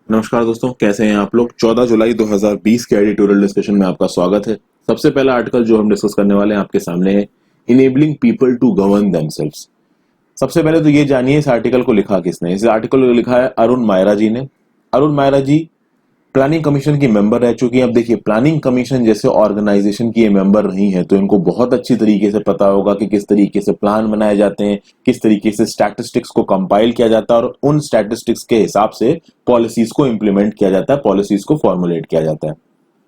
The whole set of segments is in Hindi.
नमस्कार दोस्तों, कैसे हैं आप लोग। 14 जुलाई 2020 के एडिटोरियल डिस्कशन में आपका स्वागत है। सबसे पहला आर्टिकल जो हम डिस्कस करने वाले हैं आपके सामने है enabling people to govern themselves. सबसे पहले तो ये जानिए इस आर्टिकल को लिखा किसने। इस आर्टिकल को लिखा है अरुण मायरा जी ने। अरुण मायरा जी प्लानिंग कमीशन की मेंबर रह चुकी हैं। अब देखिए, प्लानिंग कमीशन जैसे ऑर्गेनाइजेशन की ये मेंबर रही हैं तो इनको बहुत अच्छी तरीके से पता होगा कि किस तरीके से प्लान बनाए जाते हैं, किस तरीके से स्टैटिस्टिक्स को कंपाइल किया जाता है और उन स्टैटिस्टिक्स के हिसाब से पॉलिसीज को इंप्लीमेंट किया जाता है, पॉलिसीज को फॉर्मुलेट किया जाता है।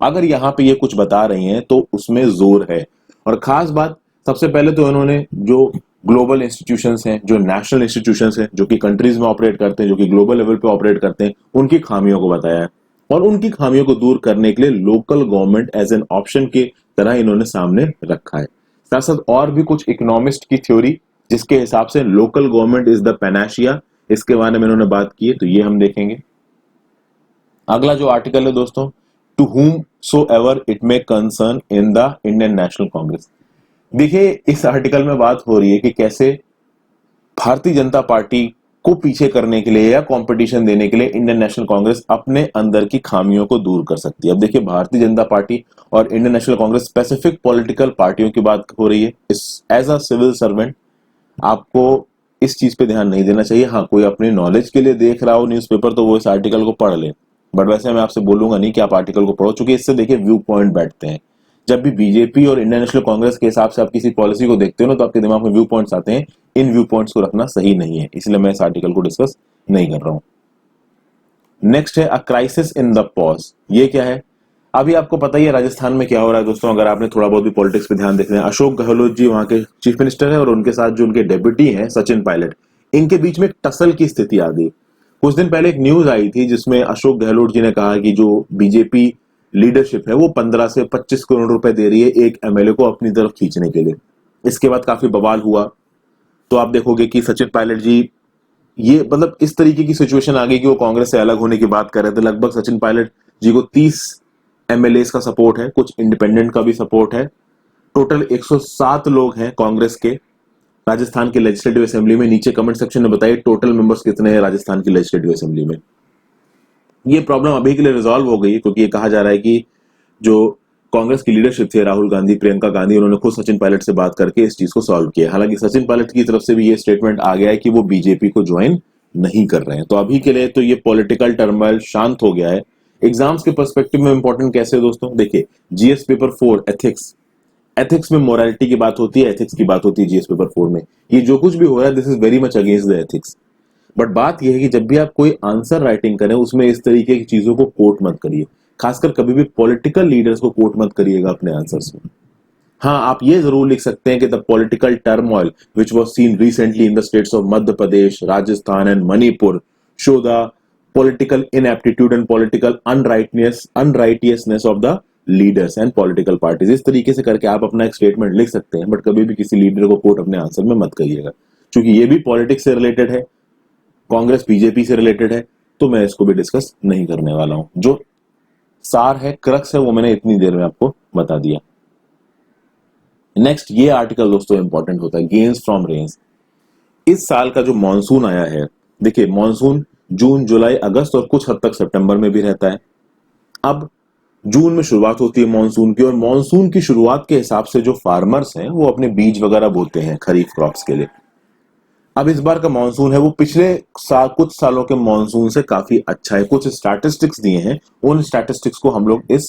अगर यहाँ पे ये कुछ बता रही हैं तो उसमें जोर है। और खास बात, सबसे पहले तो इन्होंने जो ग्लोबल इंस्टीट्यूशंस हैं, जो नेशनल इंस्टीट्यूशंस हैं, जो कि कंट्रीज में ऑपरेट करते हैं, जो कि ग्लोबल लेवल पे ऑपरेट करते हैं, उनकी खामियों को बताया है। और उनकी खामियों को दूर करने के लिए local government as an option की तरह इन्होंने सामने रखा है। साथ साथ और भी कुछ इकोनॉमिस्ट की थ्योरी जिसके हिसाब से लोकल गवर्नमेंट इज द पेनाशिया, इसके बारे में इन्होंने बात की है, तो ये हम देखेंगे। अगला जो आर्टिकल है दोस्तों, to whom so ever it may concern in the Indian National Congress. देखिए, इस आर्टिकल में बात हो रही है कि कैसे भारतीय जनता पार्टी को पीछे करने के लिए या कंपटीशन देने के लिए इंडियन नेशनल कांग्रेस अपने अंदर की खामियों को दूर कर सकती है। अब देखिए, भारतीय जनता पार्टी और Indian National Congress specific political पार्टियों की बात हो रही है। इस एज अ सिविल सर्वेंट आपको इस चीज पे ध्यान नहीं देना चाहिए। हाँ, कोई अपनी नॉलेज के लिए देख रहा हो न्यूज़पेपर तो वो इस आर्टिकल को पढ़ ले, बट वैसे मैं आपसे बोलूंगा नहीं कि आप आर्टिकल को पढ़ो, चूंकि इससे देखिए व्यू पॉइंट बैठते हैं। जब भी बीजेपी और इंडियन नेशनल कांग्रेस के हिसाब से आप किसी पॉलिसी को देखते हो ना, तो आपके दिमाग में व्यू पॉइंट्स आते हैं। इन व्यू पॉइंट्स को रखना सही नहीं है, इसलिए मैं इस आर्टिकल को डिस्कस नहीं कर रहा हूं। नेक्स्ट है a crisis in the pause. ये क्या है? अभी आपको पता ही है राजस्थान में क्या हो रहा है दोस्तों। अगर आपने थोड़ा बहुत भी पॉलिटिक्स पे ध्यान देख रहे हैं, अशोक गहलोत जी वहां के चीफ मिनिस्टर है और उनके साथ जो उनके डेप्यूटी हैं सचिन पायलट, इनके बीच में एक टसल की स्थिति आ गई। कुछ दिन पहले एक न्यूज आई थी जिसमें अशोक गहलोत जी ने कहा कि जो बीजेपी लीडरशिप है वो 15 से 25 करोड़ रुपए दे रही है एक एमएलए को अपनी तरफ खींचने के लिए। इसके बाद काफी बवाल हुआ। तो आप देखोगे कि सचिन पायलट जी, ये मतलब इस तरीके की सिचुएशन आ गई कि वो कांग्रेस से अलग होने की बात कर रहे थे। लगभग सचिन पायलट जी को 30 एमएलए का सपोर्ट है, कुछ इंडिपेंडेंट का भी सपोर्ट है। टोटल 107 लोग हैं कांग्रेस के राजस्थान की लेजिस्लेटिव असेंबली में। नीचे कमेंट सेक्शन में बताइए टोटल मेंबर्स कितने हैं राजस्थान की लेजिस्लेटिव असेंबली में। ये प्रॉब्लम अभी के लिए रिजॉल्व हो गई है क्योंकि ये कहा जा रहा है कि जो कांग्रेस की लीडरशिप थी, राहुल गांधी, प्रियंका गांधी, उन्होंने खुद सचिन पायलट से बात करके इस चीज को सॉल्व किया। हालांकि सचिन पायलट की तरफ से भी ये स्टेटमेंट आ गया है कि वो बीजेपी को ज्वाइन नहीं कर रहे हैं। तो अभी के लिए तो ये पॉलिटिकल टर्मोइल शांत हो गया है। एग्जाम्स के पर्सपेक्टिव में इंपॉर्टेंट कैसे है दोस्तों? देखिए, जीएस पेपर 4 एथिक्स, एथिक्स में मोरालिटी की बात होती है, एथिक्स की बात होती है जीएस पेपर 4 में। ये जो कुछ भी हो रहा है this is very much against the ethics. But बात यह है कि जब भी आप कोई आंसर राइटिंग करें उसमें इस तरीके की चीजों को कोट मत करिए। खासकर कभी भी पॉलिटिकल लीडर्स को कोट मत करिएगा अपने आंसर्स में। हाँ, आप ये जरूर लिख सकते हैं कि the political turmoil which was seen recently in the states of Madhya Pradesh, Rajasthan and Manipur show the political ineptitude and political unrighteousness of the leaders and political parties. इस तरीके से करके आप अपना एक स्टेटमेंट लिख सकते हैं, बट कभी भी किसी लीडर को कोट अपने आंसर में मत करिएगा, क्योंकि ये भी पॉलिटिक्स से रिलेटेड है, कांग्रेस बीजेपी से रिलेटेड है। तो मैं इसको भी डिस्कस नहीं करने वाला हूं। जो सार है, क्रक्स है, वो मैंने इतनी देर में आपको बता दिया। नेक्स्ट, ये आर्टिकल दोस्तों इंपॉर्टेंट होता है, गेन्स फ्रॉम रेन्स। इस साल का जो मॉनसून आया है, देखिए मॉनसून जून, जुलाई, अगस्त और कुछ हद तक सितंबर में भी रहता है। अब जून में शुरुआत होती है मॉनसून की, और मॉनसून की शुरुआत के हिसाब से जो फार्मर्स हैं वो अपने बीज वगैरह बोते हैं खरीफ क्रॉप्स के लिए। अब इस बार का मानसून है वो पिछले कुछ सालों के मानसून से काफी अच्छा है। कुछ स्टैटिस्टिक्स दिए हैं, उन स्टैटिस्टिक्स को हम लोग इस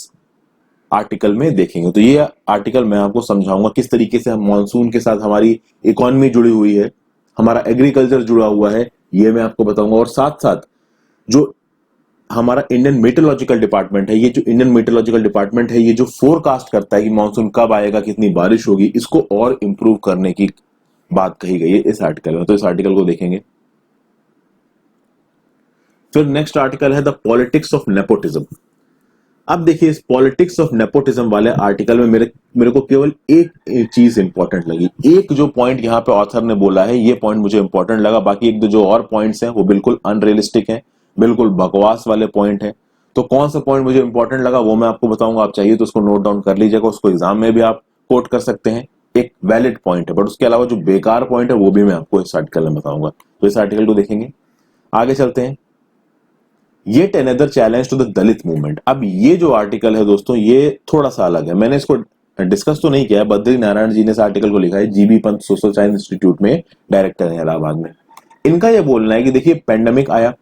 आर्टिकल में देखेंगे। तो ये आर्टिकल मैं आपको समझाऊंगा किस तरीके से हम मानसून के साथ हमारी इकोनॉमी जुड़ी हुई है, हमारा एग्रीकल्चर जुड़ा हुआ है, ये मैं आपको बताऊंगा। और साथ साथ जो हमारा इंडियन मेट्रोलॉजिकल डिपार्टमेंट है, ये जो इंडियन मेट्रोलॉजिकल डिपार्टमेंट है, ये जो फोरकास्ट करता है कि मानसून कब आएगा, कितनी बारिश होगी, इसको और इंप्रूव करने की बात कही गई है इस आर्टिकल में। तो इस आर्टिकल को देखेंगे। फिर नेक्स्ट आर्टिकल है द पॉलिटिक्स ऑफ नेपोटिज्म। अब देखिए, इस पॉलिटिक्स ऑफ नेपोटिज्म वाले आर्टिकल में मेरे को केवल एक चीज इंपॉर्टेंट लगी। एक जो पॉइंट यहाँ पे ऑथर ने बोला है, ये पॉइंट मुझे इंपॉर्टेंट लगा। बाकी एक दो जो और पॉइंट्स हैं वो बिल्कुल अनरियलिस्टिक हैं, बिल्कुल बकवास वाले पॉइंट हैं। तो कौन सा पॉइंट मुझे इंपॉर्टेंट लगा वो मैं आपको बताऊंगा। आप चाहिए तो उसको नोट डाउन कर लीजिएगा, उसको एग्जाम में भी आप कोट कर सकते हैं। एक वैलिड पॉइंट है, बट उसके अलावा जो बेकार पॉइंट है वो भी मैं आपको इस आर्टिकल में बताऊंगा। तो इस आर्टिकल को देखेंगे, आगे चलते हैं। Yet another challenge to the Dalit movement. अब ये जो आर्टिकल है दोस्तों, ये थोड़ा सा अलग है। मैंने इसको डिस्कस तो नहीं किया, बद्री नारायण जी ने इस आर्टिकल को लिखा है, GB Pant social science institute में डायरेक्टर है इलाहाबाद में। इनका यह बोलना है कि देखिए पैंडेमिक आया,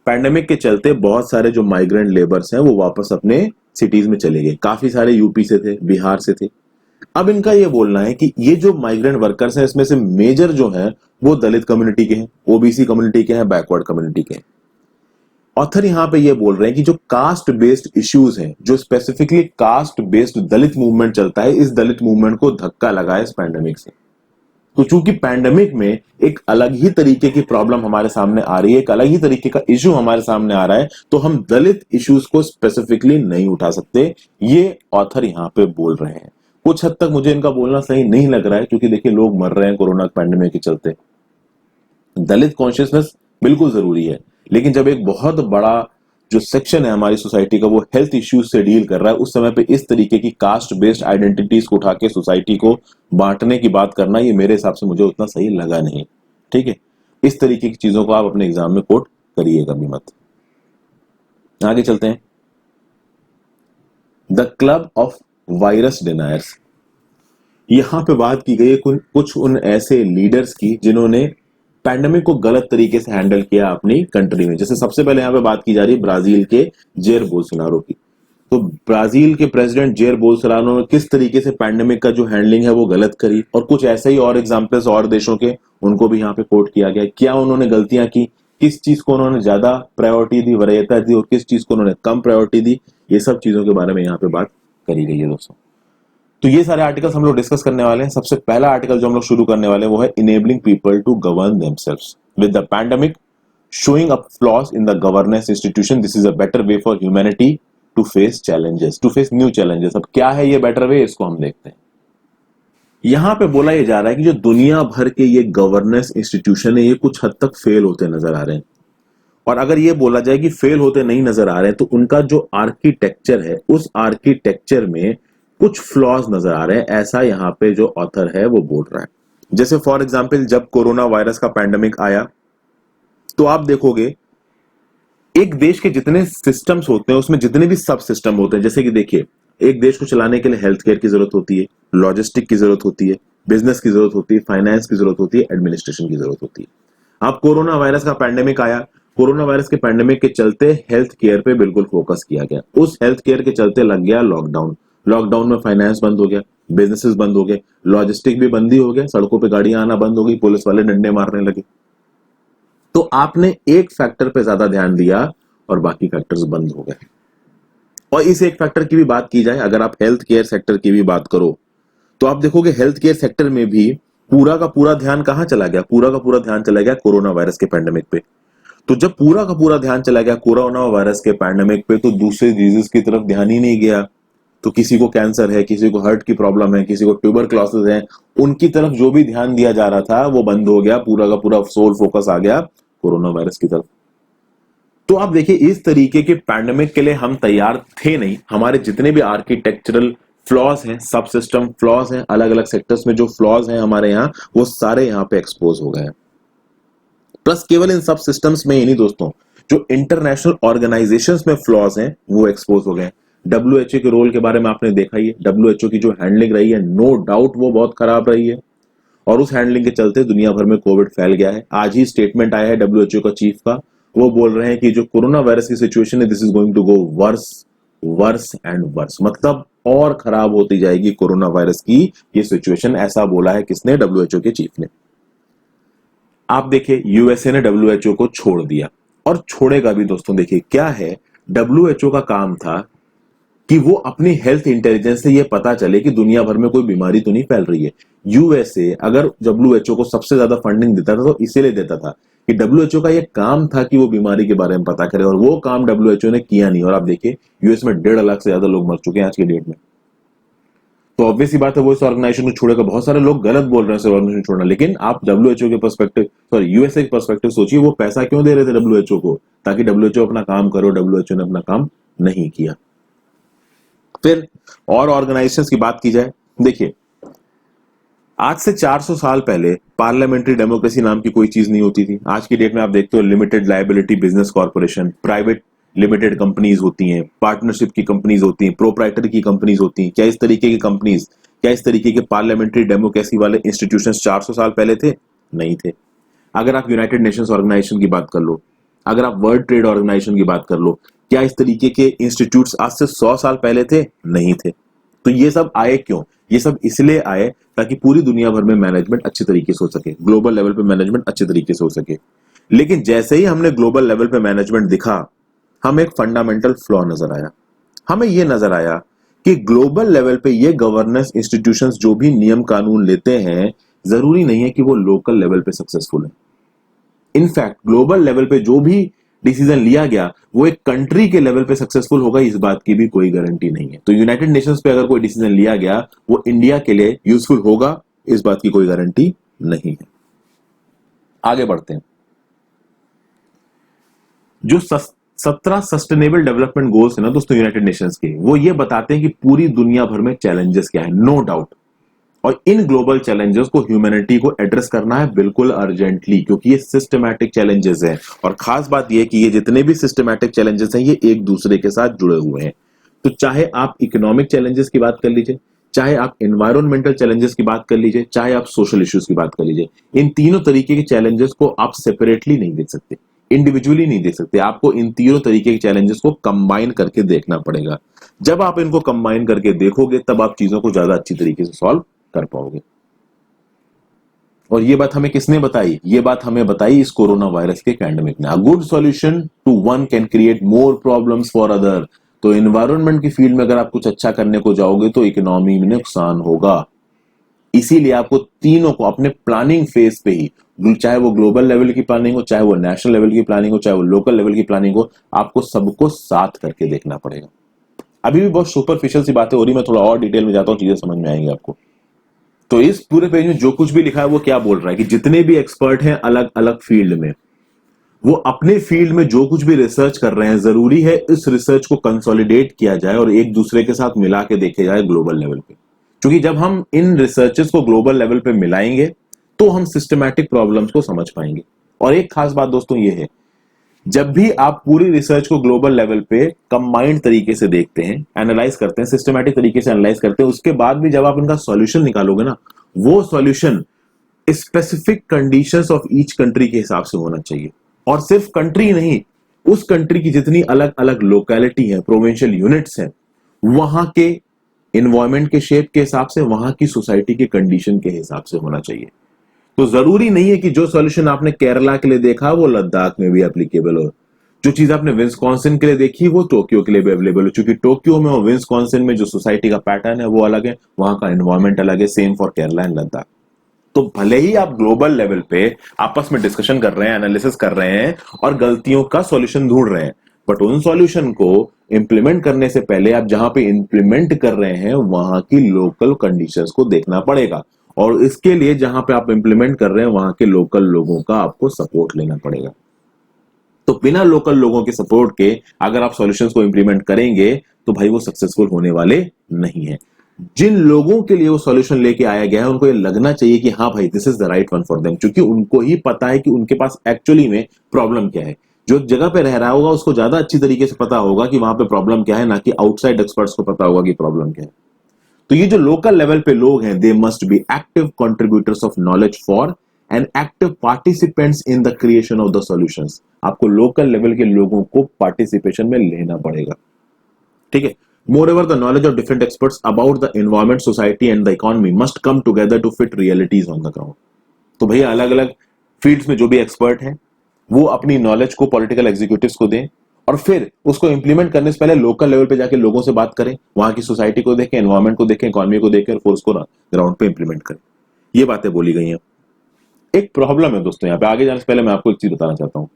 पैंडेमिक के चलते बहुत सारे जो माइग्रेंट लेबर्स हैं वो वापस अपने सिटीज में चले गए। काफी सारे यूपी से थे, बिहार से थे। अब इनका यह बोलना है कि ये जो माइग्रेंट वर्कर्स हैं इसमें से मेजर जो हैं वो दलित कम्युनिटी के हैं, ओबीसी कम्युनिटी के हैं, बैकवर्ड कम्युनिटी के हैं। ऑथर यहां पे ये बोल रहे हैं कि जो कास्ट बेस्ड इश्यूज हैं, जो स्पेसिफिकली कास्ट बेस्ड दलित मूवमेंट चलता है, इस दलित मूवमेंट को धक्का लगा है इस पैंडेमिक से। तो चूंकि पैंडेमिक में एक अलग ही तरीके की प्रॉब्लम हमारे सामने आ रही है, एक अलग ही तरीके का इश्यू हमारे सामने आ रहा है, तो हम दलित इश्यूज को स्पेसिफिकली नहीं उठा सकते, ये ऑथर यहां पे बोल रहे हैं। कुछ हद तक मुझे इनका बोलना सही नहीं लग रहा है, क्योंकि देखिए लोग मर रहे हैं कोरोना पैंडेमिक के चलते। दलित कॉन्शियसनेस बिल्कुल जरूरी है, लेकिन जब एक बहुत बड़ा जो सेक्शन है हमारी सोसाइटी का वो हेल्थ इश्यूज से डील कर रहा है, उस समय पे इस तरीके की कास्ट बेस्ड आइडेंटिटीज को उठा के सोसाइटी को बांटने की बात करना, ये मेरे हिसाब से मुझे उतना सही लगा नहीं। ठीक है, इस तरीके की चीजों को आप अपने एग्जाम में कोट करिएगा भी मत। आगे चलते हैं। The club of virus deniers. यहां पे बात की गई है कुछ उन ऐसे लीडर्स की जिन्होंने पैंडेमिक को गलत तरीके से हैंडल किया अपनी कंट्री में। जैसे सबसे पहले यहां पे बात की जा रही है ब्राजील के जेर बोल्सोनारो की। तो ब्राजील के प्रेसिडेंट जेर बोल्सोनारो ने किस तरीके से पैंडेमिक का जो हैंडलिंग है वो गलत करी, और कुछ ऐसे ही और एग्जांपल्स और देशों के, उनको भी यहाँ पे कोट किया गया। क्या उन्होंने गलतियां की, किस चीज को उन्होंने ज्यादा प्रायोरिटी दी, वरीयता दी, और किस चीज को उन्होंने कम प्रायोरिटी दी, ये सब चीजों के बारे में यहाँ पे बात करी गई है दोस्तों। तो ये सारे आर्टिकल्स हम लोग डिस्कस करने वाले हैं। सबसे पहला आर्टिकल जो हम लोग शुरू करने वाले हैं वो है enabling people to govern themselves with the pandemic showing up flaws in the governance institution, this is a better way for humanity to face challenges, to face new challenges. अब क्या है ये बेटर वे, इसको हम देखते हैं। यहां पे बोला ये जा रहा है कि जो दुनिया भर के ये गवर्नेंस इंस्टीट्यूशन है, ये कुछ हद तक फेल होते नजर आ रहे हैं। और अगर ये बोला जाए कि फेल होते नहीं नजर आ रहे हैं, तो उनका जो आर्किटेक्चर है, उस आर्किटेक्चर में कुछ फ्लॉज नजर आ रहे हैं, ऐसा यहां पे जो ऑथर है वो बोल रहा है। जैसे फॉर एग्जांपल जब कोरोना वायरस का पैंडेमिक आया, तो आप देखोगे एक देश के जितने सिस्टम्स होते हैं उसमें जितने भी सब सिस्टम होते हैं, जैसे कि देखिए एक देश को चलाने के लिए हेल्थ केयर की जरूरत होती है, लॉजिस्टिक की जरूरत होती है, बिजनेस की जरूरत होती है, फाइनेंस की जरूरत होती है, एडमिनिस्ट्रेशन की जरूरत होती है। अब कोरोना वायरस का पैंडेमिक आया, कोरोना वायरस के पैंडेमिक के चलते हेल्थ केयर पे बिल्कुल फोकस किया गया। उस हेल्थ केयर के चलते लग गया लॉकडाउन। लॉकडाउन में फाइनेंस बंद हो गया, बिजनेसेस बंद हो गए, लॉजिस्टिक भी बंद ही हो गया, सड़कों पे गाड़ियां आना बंद हो गई, पुलिस वाले डंडे मारने लगे। तो आपने एक फैक्टर पे ज्यादा ध्यान दिया और बाकी फैक्टर्स बंद हो गए। और इस एक फैक्टर की भी बात की जाए, अगर आप हेल्थ केयर सेक्टर की भी बात करो, तो आप देखोगे हेल्थ केयर सेक्टर में भी पूरा का पूरा ध्यान कहां चला गया, पूरा का पूरा ध्यान चला गया कोरोना वायरस के पैंडेमिक पे। तो जब पूरा का पूरा ध्यान चला गया कोरोना वायरस के पैंडेमिक पे, तो दूसरे डिजीज की तरफ ध्यान ही नहीं गया। तो किसी को कैंसर है, किसी को हार्ट की प्रॉब्लम है, किसी को ट्यूबरक्लोसिस है, उनकी तरफ जो भी ध्यान दिया जा रहा था वो बंद हो गया, पूरा का पूरा सोल फोकस आ गया कोरोना वायरस की तरफ। तो आप देखिए इस तरीके के पैंडेमिक के लिए हम तैयार थे नहीं। हमारे जितने भी आर्किटेक्चरल फ्लॉज हैं, सब सिस्टम फ्लॉज हैं, अलग अलग सेक्टर्स में जो फ्लॉज हैं हमारे यहाँ, वो सारे यहाँ पे एक्सपोज हो गए। प्लस केवल इन सब सिस्टम्स में ही नहीं दोस्तों, जो इंटरनेशनल ऑर्गेनाइजेशंस में फ्लॉज हैं वो एक्सपोज हो गए। डब्ल्यूएचओ के रोल के बारे में आपने देखा ही है, डब्ल्यूएचओ की जो हैंडलिंग रही है नो डाउट वो बहुत खराब रही है, और उस हैंडलिंग के चलते दुनिया भर में कोविड फैल गया है। आज ही स्टेटमेंट आया है डब्ल्यूएचओ का चीफ का, वो बोल रहे हैं कि जो कोरोना वायरस की सिचुएशन है, this is going to go worse worse and worse, मतलब और खराब होती जाएगी कोरोना वायरस की ये सिचुएशन। ऐसा बोला है किसने, डब्ल्यूएचओ के चीफ ने। आप देखिए यूएसए ने डब्ल्यूएचओ को छोड़ दिया, और छोड़ेगा भी दोस्तों। देखिए क्या है, डब्ल्यूएचओ का काम था कि वो अपनी हेल्थ इंटेलिजेंस से ये पता चले कि दुनिया भर में कोई बीमारी तो नहीं फैल रही है। यूएसए अगर डब्ल्यूएचओ को सबसे ज्यादा फंडिंग देता था तो इसीलिए देता था कि डब्ल्यूएचओ का ये काम था कि वो बीमारी के बारे में पता करे, और वो काम डब्ल्यूएचओ ने किया नहीं। और आप देखिए यूएस में 1.5 लाख से ज्यादा लोग मर चुके हैं आज के डेट में। तो ऑब्वियसली बात है वो इस ऑर्गेनाइजेशन को छोड़ेगा। बहुत सारे लोग गलत बोल रहे हैं इस ऑर्गेनाइजेशन छोड़ना, लेकिन आप डब्ल्यूएचओ के पर्सपेक्टिव, सॉरी यूएसए के पर्सपेक्टिव सोचिए, वो पैसा क्यों दे रहे थे डब्ल्यूएचओ को, ताकि डब्ल्यूएचओ अपना काम करो। डब्ल्यूएचओ ने अपना काम नहीं किया। फिर और ऑर्गेनाइजेशंस की बात की जाए, देखिए आज से 400 साल पहले पार्लियामेंट्री डेमोक्रेसी नाम की कोई चीज नहीं होती थी। आज की डेट में आप देखते हो limited liability business corporation, private limited companies होती हैं, पार्टनरशिप की कंपनीज होती हैं, प्रोप्राइटर की कंपनीज होती हैं? क्या इस तरीके की कंपनीज, क्या इस तरीके के पार्लियामेंट्री डेमोक्रेसी वाले इंस्टीट्यूशंस 400 साल पहले थे? नहीं थे। अगर आप यूनाइटेड नेशंस ऑर्गेनाइजेशन की बात कर लो, अगर आप वर्ल्ड ट्रेड ऑर्गेनाइजेशन की बात कर लो, क्या इस तरीके के इंस्टीट्यूट्स आज से 100 साल पहले थे? नहीं थे। तो ये सब आए क्यों? ये सब इसलिए आए ताकि पूरी दुनिया भर में मैनेजमेंट अच्छी तरीके से हो सके, ग्लोबल लेवल पे मैनेजमेंट अच्छी तरीके से हो सके। लेकिन जैसे ही हमने ग्लोबल लेवल पे मैनेजमेंट दिखा, हमें एक फंडामेंटल फ्लॉ नजर आया। हमें यह नजर आया कि ग्लोबल लेवल पे ये गवर्नेंस इंस्टीट्यूशंस जो भी नियम कानून लेते हैं, जरूरी नहीं है कि वो लोकल लेवल पे सक्सेसफुल है। इनफैक्ट ग्लोबल लेवल पे जो भी डिसीजन लिया गया वो एक कंट्री के लेवल पे सक्सेसफुल होगा, इस बात की भी कोई गारंटी नहीं है। तो यूनाइटेड नेशंस पे अगर कोई डिसीजन लिया गया वो इंडिया के लिए यूजफुल होगा, इस बात की कोई गारंटी नहीं है। आगे बढ़ते हैं। जो 17 सस्टेनेबल डेवलपमेंट गोल्स है ना दोस्तों यूनाइटेड नेशंस के, वो ये बताते हैं कि पूरी दुनिया भर में चैलेंजेस क्या है, नो डाउट। और इन ग्लोबल चैलेंजेस को ह्यूमैनिटी को एड्रेस करना है बिल्कुल अर्जेंटली, क्योंकि ये सिस्टमैटिक चैलेंजेस हैं। और खास बात ये कि ये जितने भी सिस्टमैटिक चैलेंजेस हैं ये एक दूसरे के साथ जुड़े हुए हैं। तो चाहे आप इकोनॉमिक चैलेंजेस की बात कर लीजिए, चाहे आप एनवायरमेंटल चैलेंजेस की बात कर लीजिए, चाहे आप सोशल इश्यूज की बात कर लीजिए, इन तीनों तरीके के चैलेंजेस को आप सेपरेटली नहीं देख सकते, इंडिविजुअली नहीं देख सकते। आपको इन तीनों तरीके के चैलेंजेस को कंबाइन करके देखना पड़ेगा। जब आप इनको कंबाइन करके देखोगे तब आप चीजों को ज्यादा अच्छी तरीके से सॉल्व कर पाओगे। और ये बात हमें किसने बताई? ये बात हमें बताई इस कोरोना वायरस के पैंडेमिक ने। A good solution to one can create more problems for other. तो एनवायरनमेंट की फील्ड में अगर आप कुछ अच्छा करने को जाओगे तो इकोनॉमी में नुकसान होगा। इसीलिए आपको तीनों को अपने प्लानिंग फेज पे ही, चाहे वो ग्लोबल लेवल की प्लानिंग हो, चाहे वो नेशनल लेवल की प्लानिंग हो, चाहे वो लोकल लेवल की प्लानिंग हो, आपको सबको साथ करके देखना पड़ेगा। अभी भी बहुत सुपरफिशियल सी बातें हो रही, मैं थोड़ा और डिटेल में जाता हूं, चीजें समझ में आएंगी आपको। तो इस पूरे पेज में जो कुछ भी लिखा है वो क्या बोल रहा है कि जितने भी एक्सपर्ट हैं अलग अलग फील्ड में, वो अपने फील्ड में जो कुछ भी रिसर्च कर रहे हैं, जरूरी है इस रिसर्च को कंसोलिडेट किया जाए और एक दूसरे के साथ मिला के देखे जाए ग्लोबल लेवल पे। क्योंकि जब हम इन रिसर्चेस को ग्लोबल लेवल पे मिलाएंगे तो हम सिस्टमैटिक प्रॉब्लम्स को समझ पाएंगे। और एक खास बात दोस्तों ये है, जब भी आप पूरी रिसर्च को ग्लोबल लेवल पे कंबाइंड तरीके से देखते हैं, एनालाइज करते हैं, सिस्टमैटिक तरीके से एनालाइज करते हैं, उसके बाद भी जब आप इनका सॉल्यूशन निकालोगे ना, वो solution specific conditions of each country के हिसाब से होना चाहिए। और सिर्फ कंट्री नहीं, उस कंट्री की जितनी अलग अलग लोकेलिटी है, प्रोविंशियल यूनिट्स हैं, वहां के एनवायरमेंट के शेप के हिसाब से, वहां की सोसाइटी के कंडीशन के हिसाब से होना चाहिए। तो जरूरी नहीं है कि जो सॉल्यूशन आपने केरला के लिए देखा वो लद्दाख में भी एप्लीकेबल हो, जो चीज आपने विस्कॉन्सिन के लिए देखी वो टोक्यो के लिए भी अवेलेबल हो, क्योंकि टोक्यो में और विस्कॉन्सिन में जो सोसाइटी का पैटर्न है वो अलग है, वहां का एनवायरमेंट अलग है। Same for Kerala and Ladakh. तो भले ही आप ग्लोबल लेवल पे आपस में डिस्कशन कर रहे हैं, एनालिसिस कर रहे हैं और गलतियों का सॉल्यूशन ढूंढ रहे हैं, बट उन सॉल्यूशन को इंप्लीमेंट करने से पहले आप जहां पे इंप्लीमेंट कर रहे हैं वहां की लोकल कंडीशंस को देखना पड़ेगा। और इसके लिए जहां पे आप इंप्लीमेंट कर रहे हैं वहां के लोकल लोगों का आपको सपोर्ट लेना पड़ेगा। तो बिना लोकल लोगों के सपोर्ट के अगर आप सॉल्यूशंस को इंप्लीमेंट करेंगे तो भाई वो सक्सेसफुल होने वाले नहीं है। जिन लोगों के लिए वो सॉल्यूशन लेके आया गया है उनको ये लगना चाहिए कि हाँ भाई this is the right one for them, क्योंकि उनको ही पता है कि उनके पास एक्चुअली में प्रॉब्लम क्या है। जो जगह पे रह रहा होगा उसको ज्यादा अच्छी तरीके से पता होगा कि वहां पे प्रॉब्लम क्या है, ना कि आउटसाइड एक्सपर्ट्स को पता होगा कि प्रॉब्लम क्या है। तो ये जो लोकल लेवल पे लोग हैं, they must be active contributors of knowledge for and active participants in the creation of the solutions. आपको लोकल लेवल के लोगों को पार्टिसिपेशन में लेना पड़ेगा, ठीक है। Moreover, the knowledge of different experts about the environment, society and the economy must come together to fit realities on the ground. तो भैया अलग अलग फील्ड्स में जो भी एक्सपर्ट हैं वो अपनी नॉलेज को पॉलिटिकल एग्जीक्यूटिव्स को दें और फिर उसको इंप्लीमेंट करने से पहले लोकल लेवल पे जाके लोगों से बात करें, वहां की सोसाइटी को देखें, एनवायरमेंट को देखें, इकोनॉमी को देखें और फिर उसको ग्राउंड पे इंप्लीमेंट करें। ये बातें बोली गई हैं। एक प्रॉब्लम है दोस्तों, यहाँ पे आगे जाने से पहले मैं आपको एक चीज बताना चाहता हूँ।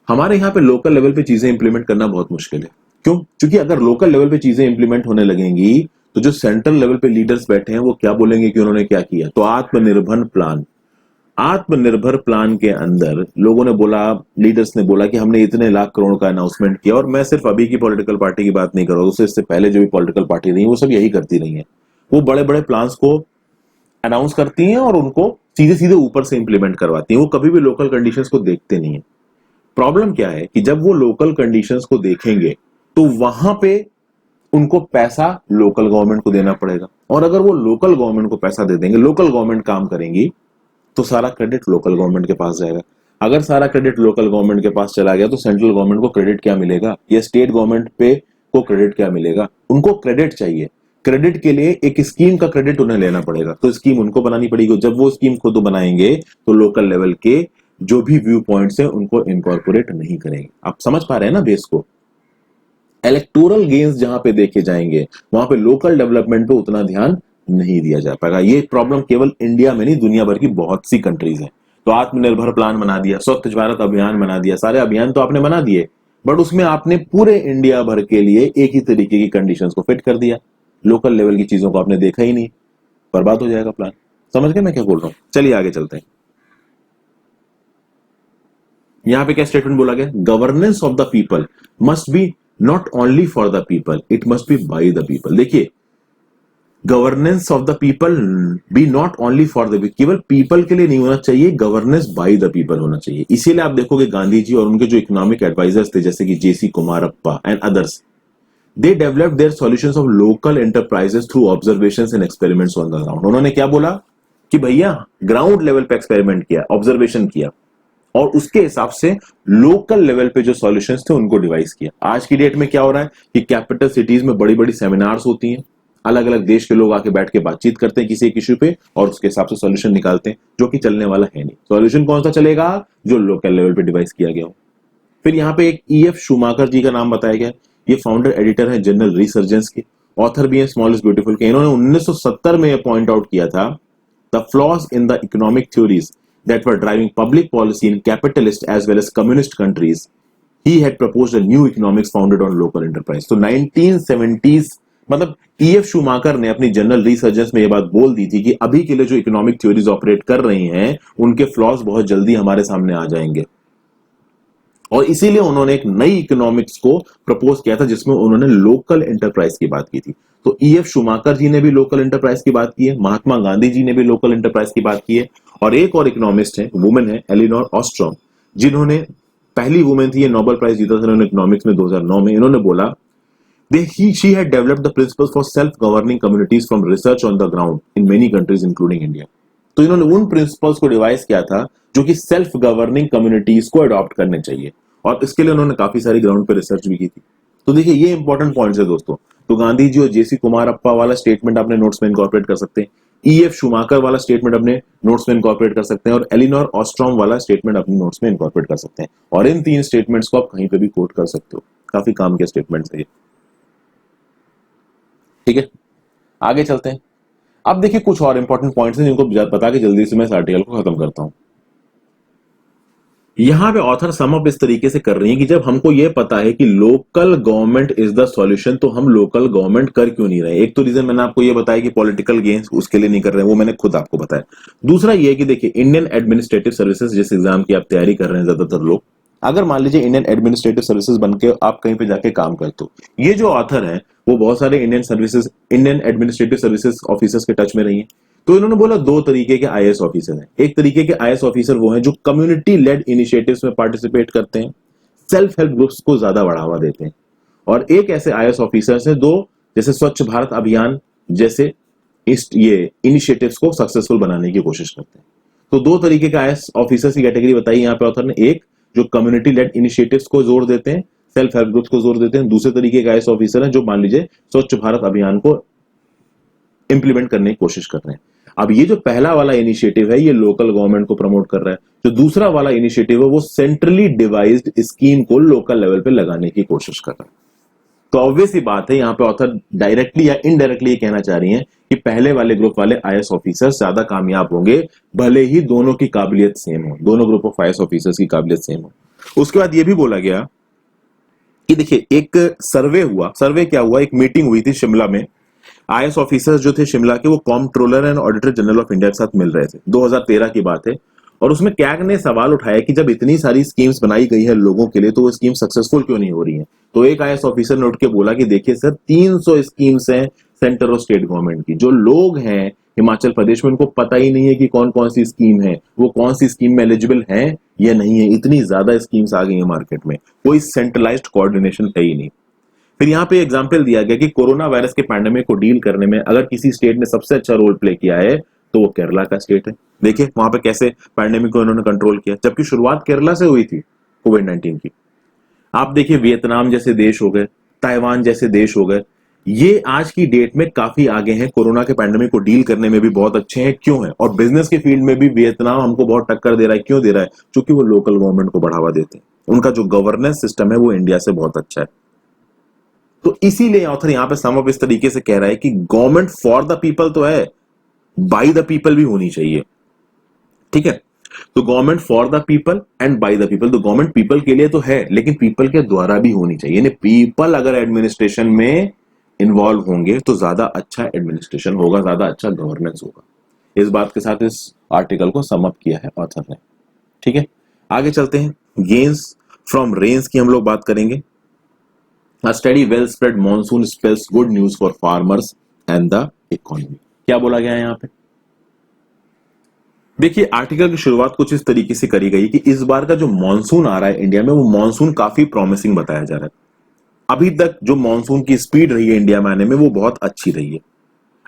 हमारे यहाँ पे लोकल लेवल पे चीजें इंप्लीमेंट करना बहुत मुश्किल है। क्यों? क्योंकि अगर लोकल लेवल पे चीजें इंप्लीमेंट होने लगेंगी तो जो सेंट्रल लेवल पे लीडर्स बैठे हैं वो क्या बोलेंगे कि उन्होंने क्या किया। तो आत्मनिर्भर प्लान के अंदर लोगों ने बोला, लीडर्स ने बोला कि हमने इतने लाख करोड़ का अनाउंसमेंट किया। और मैं सिर्फ अभी की पॉलिटिकल पार्टी की बात नहीं कर रहा हूं, उससे पहले जो भी पॉलिटिकल पार्टी रही वो सब यही करती रही है। वो बड़े बड़े प्लान्स को अनाउंस करती हैं और उनको सीधे सीधे ऊपर से इंप्लीमेंट करवाती हैं। वो कभी भी लोकल कंडीशंस को देखते नहीं है। प्रॉब्लम क्या है कि जब वो लोकल कंडीशंस को देखेंगे तो वहां पे उनको पैसा लोकल गवर्नमेंट को देना पड़ेगा, और अगर वो लोकल गवर्नमेंट को पैसा दे देंगे, लोकल गवर्नमेंट काम करेंगी, तो सारा क्रेडिट लोकल गवर्नमेंट के पास जाएगा। अगर सारा क्रेडिट लोकल गवर्नमेंट के पास चला गया तो सेंट्रल गवर्नमेंट को क्रेडिट क्या मिलेगा, या स्टेट गवर्नमेंट पे को क्रेडिट क्या मिलेगा? उनको क्रेडिट चाहिए। क्रेडिट के लिए एक स्कीम का क्रेडिट उन्हें लेना पड़ेगा, तो स्कीम उनको बनानी पड़ेगी। जब वो स्कीम खुद बनाएंगे तो लोकल लेवल के जो भी व्यू पॉइंट्स हैं उनको इनकॉर्पोरेट नहीं करेंगे। आप समझ पा रहे हैं ना बेस को? इलेक्टोरल गेन्स जहां पे देखे जाएंगे वहां पे लोकल डेवलपमेंट पे उतना ध्यान नहीं दिया जा पाएगा। ये प्रॉब्लम केवल इंडिया में नहीं, दुनिया भर की बहुत सी कंट्रीज हैं। तो आत्मनिर्भर प्लान बना दिया, स्वच्छ भारत अभियान बना दिया, सारे अभियान तो आपने बना दिए, बट उसमें आपने पूरे इंडिया भर के लिए एक ही तरीके की कंडीशंस को फिट कर दिया। लोकल लेवल की चीजों को आपने देखा ही नहीं, बर्बाद हो जाएगा प्लान। समझ गए मैं क्या बोल रहा हूं? चलिए आगे चलते हैं। यहां पे क्या स्टेटमेंट बोला गया? Governance of the people must be not only for the people, it must be by the people. देखिए, governance of the people be not only for the, केवल पीपल के लिए नहीं होना चाहिए, गवर्नेंस बाय द पीपल होना चाहिए। इसीलिए आप देखोगे गांधी जी और उनके जो इकोनॉमिक एडवाइजर्स थे जैसे कि J C Kumarappa and others, they developed their solutions of local enterprises through observations and experiments on the ground। उन्होंने क्या बोला कि भैया ग्राउंड लेवल पे एक्सपेरिमेंट किया, ऑब्जर्वेशन किया, और उसके हिसाब से लोकल लेवल पे जो सॉल्यूशंस थे उनको डिवाइस किया। आज की डेट में क्या हो रहा है कि कैपिटल सिटीज में बड़ी बड़ी सेमिनार्स होती हैं, अलग अलग देश के लोग आके बैठ के बातचीत करते हैं किसी एक इश्यू पे, और उसके हिसाब से सॉल्यूशन निकालते हैं, जो कि चलने वाला है नहीं। सॉल्यूशन कौन सा चलेगा? जो लोकल लेवल पे डिवाइस किया गया हो। फिर यहाँ पे एक ईएफ शूमाकर जी का नाम बताया गया। ये फाउंडर एडिटर है जनरल रिसर्जेंस के, ऑथर भी है स्मॉल इज ब्यूटीफुल के। इन्होंने 1970 में पॉइंट आउट किया था the flaws in the economic theories that were driving public policy in capitalist as well as communist countries. He had proposed a new economics founded on local enterprise. तो 1970s, मतलब ईएफ शूमाकर ने अपनी जनरल रिसर्जेंस में ये बात बोल दी थी कि अभी के लिए जो इकोनॉमिक थ्योरीज ऑपरेट कर रही हैं उनके फ्लॉज बहुत जल्दी हमारे सामने आ जाएंगे, और इसीलिए उन्होंने एक नई इकोनॉमिक्स को प्रपोज किया था जिसमें उन्होंने लोकल एंटरप्राइज की बात की थी। तो ईएफ शूमाकर जी ने भी लोकल एंटरप्राइज की बात की है, महात्मा गांधी जी ने भी लोकल एंटरप्राइज की बात की है, और एक और इकोनॉमिस्ट है, वुमेन है, एलिनोर ऑस्ट्रॉम, जिन्होंने पहली वुमेन थी, ये नोबेल प्राइज जीता था इन्होंने इकोनॉमिक्स में 2009 में। इन्होंने बोला she had developed the principles for self-governing communities from research on the ground in many countries including India। तो इन्होंने उन प्रिंसिपल्स को डिवाइस किया था जो कि सेल्फ गवर्निंग कम्युनिटीज को अडॉप्ट करने चाहिए, और इसके लिए उन्होंने काफी सारी ग्राउंड पे रिसर्च भी की थी। तो देखिए ये इंपॉर्टेंट पॉइंट्स है दोस्तों। तो गांधी जी और जेसी कुमारप्पा वाला स्टेटमेंट अपने नोट्स में इनकॉर्पोरेट कर सकते हैं, ईएफ शूमाकर वाला स्टेटमेंट अपने नोट्स में इनकॉर्पोरेट कर सकते हैं, और एलिनोर ऑस्ट्रॉम वाला स्टेटमेंट अपने नोट्स में इनकॉर्पोरेट कर सकते हैं। और इन तीन स्टेटमेंट्स को आप कहीं पे भी कोट कर सकते हो, काफी काम के स्टेटमेंट्स है ये। ठीक है, आगे चलते हैं। अब देखिए कुछ और इंपॉर्टेंट पॉइंट्स हैं जिनको बता के जल्दी से मैं इस आर्टिकल को खत्म करता हूं। यहां पे ऑथर सम अप इस तरीके से कर रही है कि जब हमको यह पता है कि local government is the solution, तो हम लोकल गवर्नमेंट कर क्यों नहीं रहे? एक तो रीजन मैंने आपको यह बताया कि पॉलिटिकल गेन्स, उसके लिए नहीं कर रहे हैं, वो मैंने खुद आपको बताया। दूसरा यह कि देखिए इंडियन एडमिनिस्ट्रेटिव सर्विसेज, जिस एग्जाम की आप तैयारी कर रहे हैं ज्यादातर लोग, अगर मान लीजिए इंडियन एडमिनिस्ट्रेटिव सर्विसेज बन के आप कहीं पे जाके काम करते हो, ये जो ऑथर है वो बहुत सारे इंडियन एडमिनिस्ट्रेटिव सर्विसेज ऑफिसर्स के टच में रही है। तो इन्होंने बोला दो तरीके के आईएएस ऑफिसर हैं। एक तरीके के आईएएस ऑफिसर वो हैं जो कम्युनिटी लेड इनिशिएटिव्स में पार्टिसिपेट करते हैं, सेल्फ हेल्प ग्रुप्स को ज्यादा बढ़ावा देते हैं, और एक ऐसे आईएएस ऑफिसर्स हैं दो जैसे स्वच्छ भारत अभियान जैसे ये इनिशिएटिव्स को सक्सेसफुल बनाने की कोशिश करते हैं। तो दो तरीके के आईएएस ऑफिसर्स की कैटेगरी बताई यहाँ पे ऑथर ने, एक जो कम्युनिटी लेड इनिशिएटिव्स को जोर देते हैं, सेल्फ हेल्प ग्रुप्स को जोर देते हैं, दूसरे तरीके के आईएएस ऑफिसर हैं जो मान लीजिए स्वच्छ भारत अभियान को इंप्लीमेंट करने की कोशिश कर रहे हैं। अब ये जो पहला वाला इनिशिएटिव है ये लोकल गवर्नमेंट को प्रमोट कर रहा है, जो दूसरा वाला इनिशिएटिव है वो सेंट्रली डिवाइज्ड स्कीम को लोकल लेवल पे लगाने की कोशिश कर रहा है। तो ऑब्वियस ही बात है यहाँ पे ऑथर डायरेक्टली या इनडायरेक्टली ये कहना चाह रही हैं कि पहले वाले ग्रुप वाले आईएएस ऑफिसर ज्यादा कामयाब होंगे, भले ही दोनों की काबिलियत सेम हो, दोनों ग्रुप ऑफ आईएएस ऑफिसर्स की काबिलियत सेम हो। उसके बाद ये भी बोला गया कि देखिए एक सर्वे हुआ, सर्वे क्या हुआ, एक मीटिंग हुई थी शिमला में, आईएएस ऑफिसर्स जो थे शिमला के वो comptroller and auditor general of India के साथ मिल रहे थे, 2013 की बात है। और उसमें कैग ने सवाल उठाया कि जब इतनी सारी स्कीम्स बनाई गई है लोगों के लिए तो वो स्कीम सक्सेसफुल क्यों नहीं हो रही है? तो एक आईएएस ऑफिसर ने उठ के बोला कि देखिए सर 300 स्कीम्स हैं सेंटर और स्टेट गवर्नमेंट की, जो लोग हैं हिमाचल प्रदेश में उनको पता ही नहीं है कि कौन कौन सी स्कीम है, वो कौन सी स्कीम में एलिजिबल हैं ये नहीं है, इतनी ज्यादा स्कीम्स आ गई है मार्केट में, कोई सेंट्रलाइज्ड कोऑर्डिनेशन है ही नहीं। फिर यहाँ पे एग्जांपल दिया गया कि कोरोना वायरस के पैंडेमिक को डील करने में अगर किसी स्टेट ने सबसे अच्छा रोल प्ले किया है तो वो केरला का स्टेट है। देखिए वहां पे कैसे पैंडेमिक को इन्होंने कंट्रोल किया, जबकि शुरुआत केरला से हुई थी कोविड-19 की। आप देखिए वियतनाम जैसे देश हो गए, ताइवान जैसे देश हो गए, ये आज की डेट में काफी आगे हैं, कोरोना के पैंडेमिक को डील करने में भी बहुत अच्छे हैं। क्यों है? और बिजनेस के फील्ड में भी वियतनाम हमको बहुत टक्कर दे रहा है। क्यों दे रहा है? क्योंकि वो लोकल गवर्नमेंट को बढ़ावा देते हैं, उनका जो गवर्नेंस सिस्टम है वो इंडिया से बहुत अच्छा है। तो इसीलिए ऑथर यहां पे सम अप इस तरीके से कह रहा है कि गवर्नमेंट फॉर द पीपल तो है, बाय द पीपल भी होनी चाहिए। ठीक है, तो government for the people and bye the people, तो गवर्नमेंट पीपल के लिए तो है लेकिन पीपल के द्वारा भी होनी चाहिए, यानी पीपल अगर एडमिनिस्ट्रेशन में इन्वॉल्व होंगे तो ज्यादा अच्छा एडमिनिस्ट्रेशन होगा, ज्यादा अच्छा गवर्नेंस होगा। इस बात के साथ इस आर्टिकल को सम अप किया है ऑथर ने। ठीक है, आगे चलते हैं। गेन्स फ्रॉम रेन्स की हम लोग बात करेंगे। A steady well spread monsoon spells good news for farmers and the economy। क्या बोला गया है यहाँ पे? देखिए आर्टिकल की शुरुआत कुछ इस तरीके से करी गई कि इस बार का जो मॉनसून आ रहा है इंडिया में वो मॉनसून काफी प्रॉमिसिंग बताया जा रहा है। अभी तक जो मॉनसून की स्पीड रही है इंडिया में आने में वो बहुत अच्छी रही है।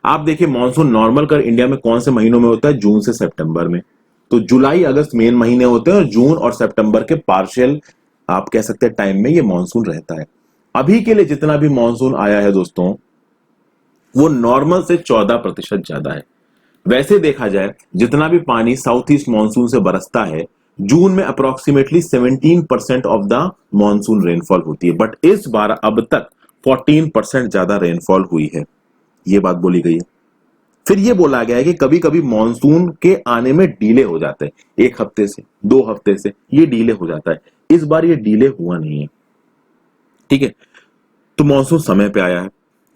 आप देखिए मॉनसून नॉर्मल कर इंडिया में कौन से महीनों में होता है? जून से सितंबर में। तो जुलाई अगस्त मेन महीने होते हैं और जून और सितंबर के पार्शियल आप कह सकते हैं टाइम में ये मॉनसून रहता है। अभी के लिए जितना भी मॉनसून आया है दोस्तों वो नॉर्मल से 14% ज्यादा है। वैसे देखा जाए जितना भी पानी साउथ ईस्ट मॉनसून से बरसता है जून में approximately 17% of the monsoon rainfall होती है, बट इस बार अब तक 14% ज्यादा रेनफॉल हुई है, ये बात बोली गई है। फिर ये बोला गया है कि कभी कभी मॉनसून के आने में डीले हो जाते हैं, 1 हफ्ते से 2 हफ्ते से ये डीले हो जाता है। इस बार ये डीले हुआ नहीं है। ठीक है, तो मॉनसून समय पे आया है।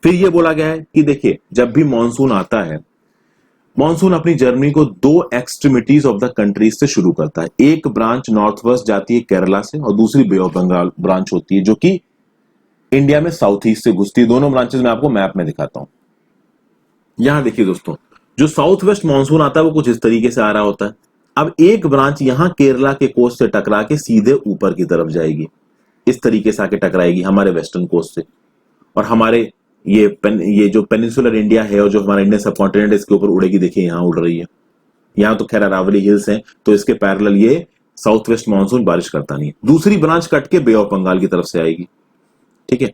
फिर यह बोला गया है कि देखिए जब भी मॉनसून आता है मॉनसून अपनी जर्नी को 2 एक्सट्रीमिटीज ऑफ द कंट्रीज से शुरू करता है। एक ब्रांच नॉर्थ वेस्ट जाती है केरला से और दूसरी बे ऑफ बंगाल ब्रांच होती है जो कि इंडिया में साउथ ईस्ट से घुसती है। दोनों ब्रांचेस मैं आपको मैप में दिखाता हूं। यहां देखिए दोस्तों जो साउथ वेस्ट मॉनसून आता है वो कुछ इस तरीके से आ रहा होता है। अब एक ब्रांच यहां केरला के कोस्ट से टकरा के सीधे ऊपर की तरफ जाएगी, इस तरीके से आके टकराएगी हमारे वेस्टर्न कोस्ट से, और हमारे ये जो पेनिनसुलर इंडिया है और जो हमारा इंडियन सब कॉन्टिनेंट है इसके ऊपर उड़ेगी। देखिए यहां उड़ रही है, यहां तो खैर अरावली हिल्स हैं तो इसके पैरेलल ये साउथ वेस्ट मानसून बारिश करता नहीं है। दूसरी ब्रांच कट के बे ऑफ बंगाल की तरफ से आएगी। ठीक है,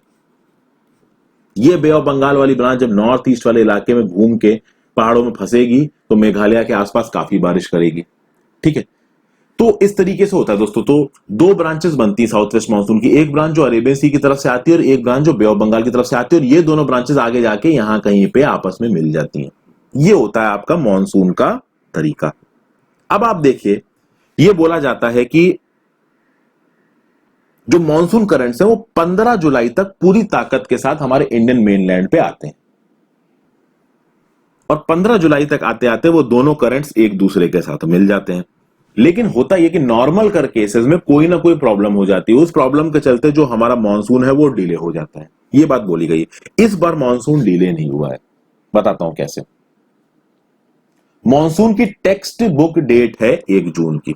ये बे ऑफ बंगाल वाली ब्रांच जब नॉर्थ ईस्ट वाले इलाके में घूम के पहाड़ों में फंसेगी तो मेघालय के आसपास काफी बारिश करेगी। ठीक है, तो इस तरीके से होता है दोस्तों। तो 2 ब्रांचेस बनती है साउथ वेस्ट मानसून की, एक ब्रांच जो अरेबियन सी की तरफ से आती है और एक ब्रांच जो बे ऑफ बंगाल की तरफ से आती है, और ये दोनों ब्रांचेस आगे जाके यहां कहीं पे आपस में मिल जाती हैं। ये होता है आपका मानसून का तरीका। अब आप देखिए ये बोला जाता है कि जो मानसून करंट्स है वो 15 जुलाई तक पूरी ताकत के साथ हमारे इंडियन मेनलैंड पे आते हैं, और 15 जुलाई तक आते आते वो दोनों करंट्स एक दूसरे के साथ मिल जाते हैं। लेकिन होता यह कि नॉर्मल कर केसेस में कोई ना कोई प्रॉब्लम हो जाती है, उस प्रॉब्लम के चलते जो हमारा मानसून है वो डिले हो जाता है। ये बात बोली गई। इस बार मानसून डिले नहीं हुआ है, बताता हूं कैसे। मानसून की टेक्स्ट बुक डेट है 1 जून की,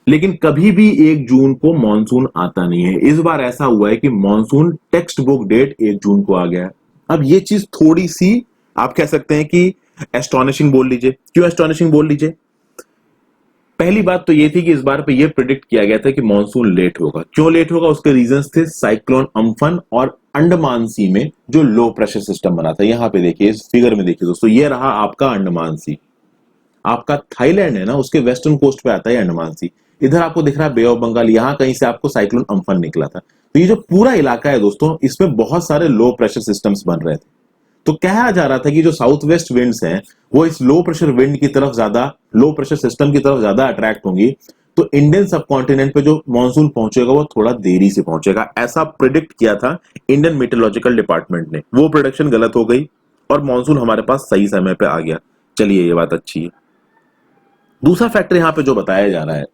लेकिन कभी भी 1 जून को मानसून आता नहीं है। इस बार ऐसा हुआ है कि मानसून टेक्स्ट बुक डेट 1 जून को आ गया है। अब ये चीज थोड़ी सी आप कह सकते हैं कि एस्टॉनिशिंग बोल लीजिए। क्यों एस्टॉनिशिंग बोल लीजिए? पहली बात तो ये थी कि इस बार पे ये प्रिडिक्ट किया गया था कि मॉनसून लेट होगा। क्यों लेट होगा? उसके रीजंस थे साइक्लोन अम्फन और अंडमान सी में जो लो प्रेशर सिस्टम बना था। यहां पे देखिए इस फिगर में देखिए दोस्तों, ये रहा आपका अंडमान सी। आपका थाईलैंड है ना, उसके वेस्टर्न कोस्ट पे आता है अंडमान सी। इधर आपको दिख रहा है बे ऑफ बंगाल, यहां कहीं से आपको साइक्लोन अम्फन निकला था। तो ये जो पूरा इलाका है दोस्तों इसमें बहुत सारे लो प्रेशर सिस्टम्स बन रहे थे। तो कहा जा रहा था कि जो साउथ वेस्ट विंड्स हैं वो इस लो प्रेशर विंड की तरफ ज्यादा, लो प्रेशर सिस्टम की तरफ ज्यादा अट्रैक्ट होंगी, तो इंडियन सब कॉन्टिनेंट पे जो मानसून पहुंचेगा वो थोड़ा देरी से पहुंचेगा। ऐसा प्रिडिक्ट किया था इंडियन मेट्रोलॉजिकल डिपार्टमेंट ने। वो प्रिडिक्शन गलत हो गई और मानसून हमारे पास सही समय पे आ गया। चलिए ये बात अच्छी है। दूसरा फैक्टर यहां पे जो बताया जा रहा है,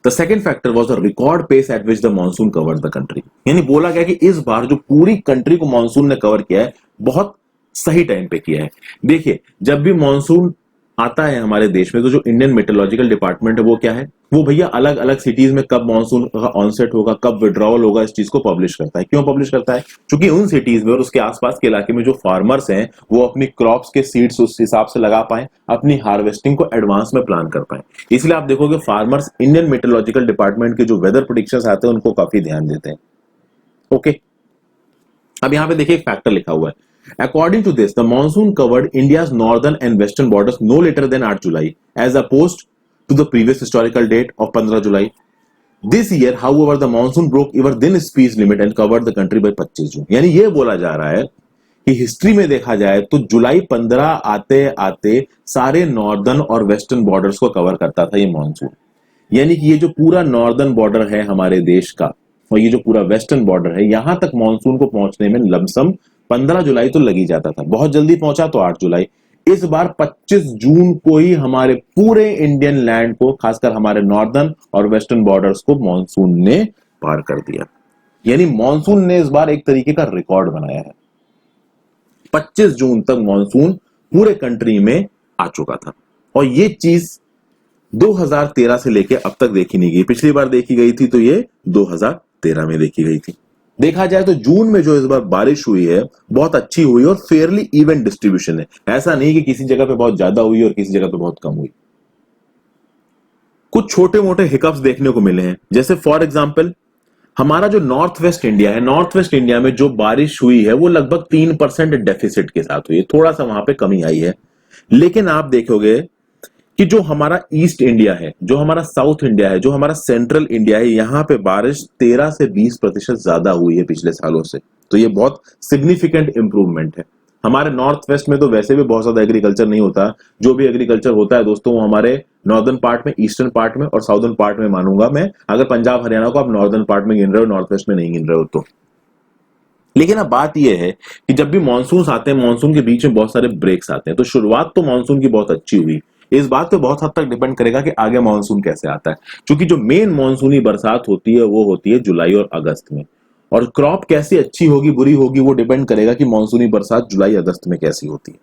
The second factor was the record pace at which the monsoon covered the country। यानी बोला गया कि इस बार जो पूरी कंट्री को मानसून ने कवर किया है बहुत सही टाइम पे किया है। देखिए जब भी मानसून आता है हमारे देश में, तो जो इंडियन मेट्रोलॉजिकल डिपार्टमेंट है वो क्या है, वो भैया अलग अलग सिटीज में कब मानसून का ऑनसेट होगा, कब विड्रॉवल होगा, इस चीज को पब्लिश करता है। क्यों पब्लिश करता है? क्योंकि उन सिटीज में और उसके आसपास के इलाके में जो फार्मर्स हैं वो अपनी क्रॉप्स के सीड्स उस हिसाब से लगा पाए, अपनी हार्वेस्टिंग को एडवांस में प्लान कर पाए। इसलिए आप देखोगे फार्मर्स इंडियन मेट्रोलॉजिकल डिपार्टमेंट के जो वेदर प्रेडिक्शंस आते हैं उनको काफी ध्यान देते हैं। ओके, अब यहां पे देखिए एक फैक्टर लिखा हुआ है, according to this the monsoon covered India's northern and western borders no later than 8 July as opposed to the previous historical date of 15 July. This year however the monsoon broke even then speed limit and covered the country by 25 June. यानी ये बोला जा रहा है कि हिस्ट्री में देखा जाए तो जुलाई 15 आते आते सारे नॉर्दर्न और वेस्टर्न बॉर्डर्स को कवर करता था ये मॉनसून। यानी कि ये जो पूरा नॉर्दर्न बॉर्डर है हमारे देश का और ये जो पूरा वेस्टर्न बॉर्डर है, यहां तक मॉनसून को पहुंचने में लमसम 15 जुलाई तो लगी जाता था। बहुत जल्दी पहुंचा तो 8 जुलाई। इस बार 25 जून को ही हमारे पूरे इंडियन लैंड को, खासकर हमारे नॉर्दर्न और वेस्टर्न बॉर्डर्स को मॉनसून ने पार कर दिया। यानी मॉनसून ने इस बार एक तरीके का रिकॉर्ड बनाया है। 25 जून तक मॉनसून पूरे कंट्री में आ चुका था और ये चीज 2013 से लेके अब तक देखी नहीं गई। पिछली बार देखी गई थी तो ये 2013 में देखी गई थी। देखा जाए तो जून में जो इस बार बारिश हुई है बहुत अच्छी हुई और फेयरली इवन डिस्ट्रीब्यूशन है। ऐसा नहीं कि किसी जगह पे बहुत ज्यादा हुई और किसी जगह पे बहुत कम हुई। कुछ छोटे मोटे हिकअप्स देखने को मिले हैं, जैसे फॉर एग्जांपल हमारा जो नॉर्थ वेस्ट इंडिया है, नॉर्थ वेस्ट इंडिया में जो बारिश हुई है वो लगभग 3% डेफिसिट के साथ हुई है। थोड़ा सा वहां पे कमी आई है। लेकिन आप देखोगे कि जो हमारा ईस्ट इंडिया है, जो हमारा साउथ इंडिया है, जो हमारा सेंट्रल इंडिया है, यहां पे बारिश 13 से 20% ज्यादा हुई है पिछले सालों से। तो ये बहुत सिग्निफिकेंट इंप्रूवमेंट है। हमारे नॉर्थ वेस्ट में तो वैसे भी बहुत ज्यादा एग्रीकल्चर नहीं होता। जो भी एग्रीकल्चर होता है दोस्तों वो हमारे नॉर्दर्न पार्ट में, ईस्टर्न पार्ट में और साउदर्न पार्ट में मानूंगा मैं। अगर पंजाब हरियाणा को आप नॉर्दर्न पार्ट में गिन रहे हो, नॉर्थ वेस्ट में नहीं गिन रहे हो तो। लेकिन अब बात यह है कि जब भी मानसून आते हैं, मानसून के बीच में बहुत सारे ब्रेक्स आते हैं। तो शुरुआत तो मानसून की बहुत अच्छी हुई। इस बात पे बहुत हद तक डिपेंड करेगा कि आगे मानसून कैसे आता है, क्योंकि जो मेन मानसूनी बरसात होती है वो होती है जुलाई और अगस्त में। और क्रॉप कैसी अच्छी होगी बुरी होगी वो डिपेंड करेगा कि मानसूनी बरसात जुलाई अगस्त में कैसी होती है।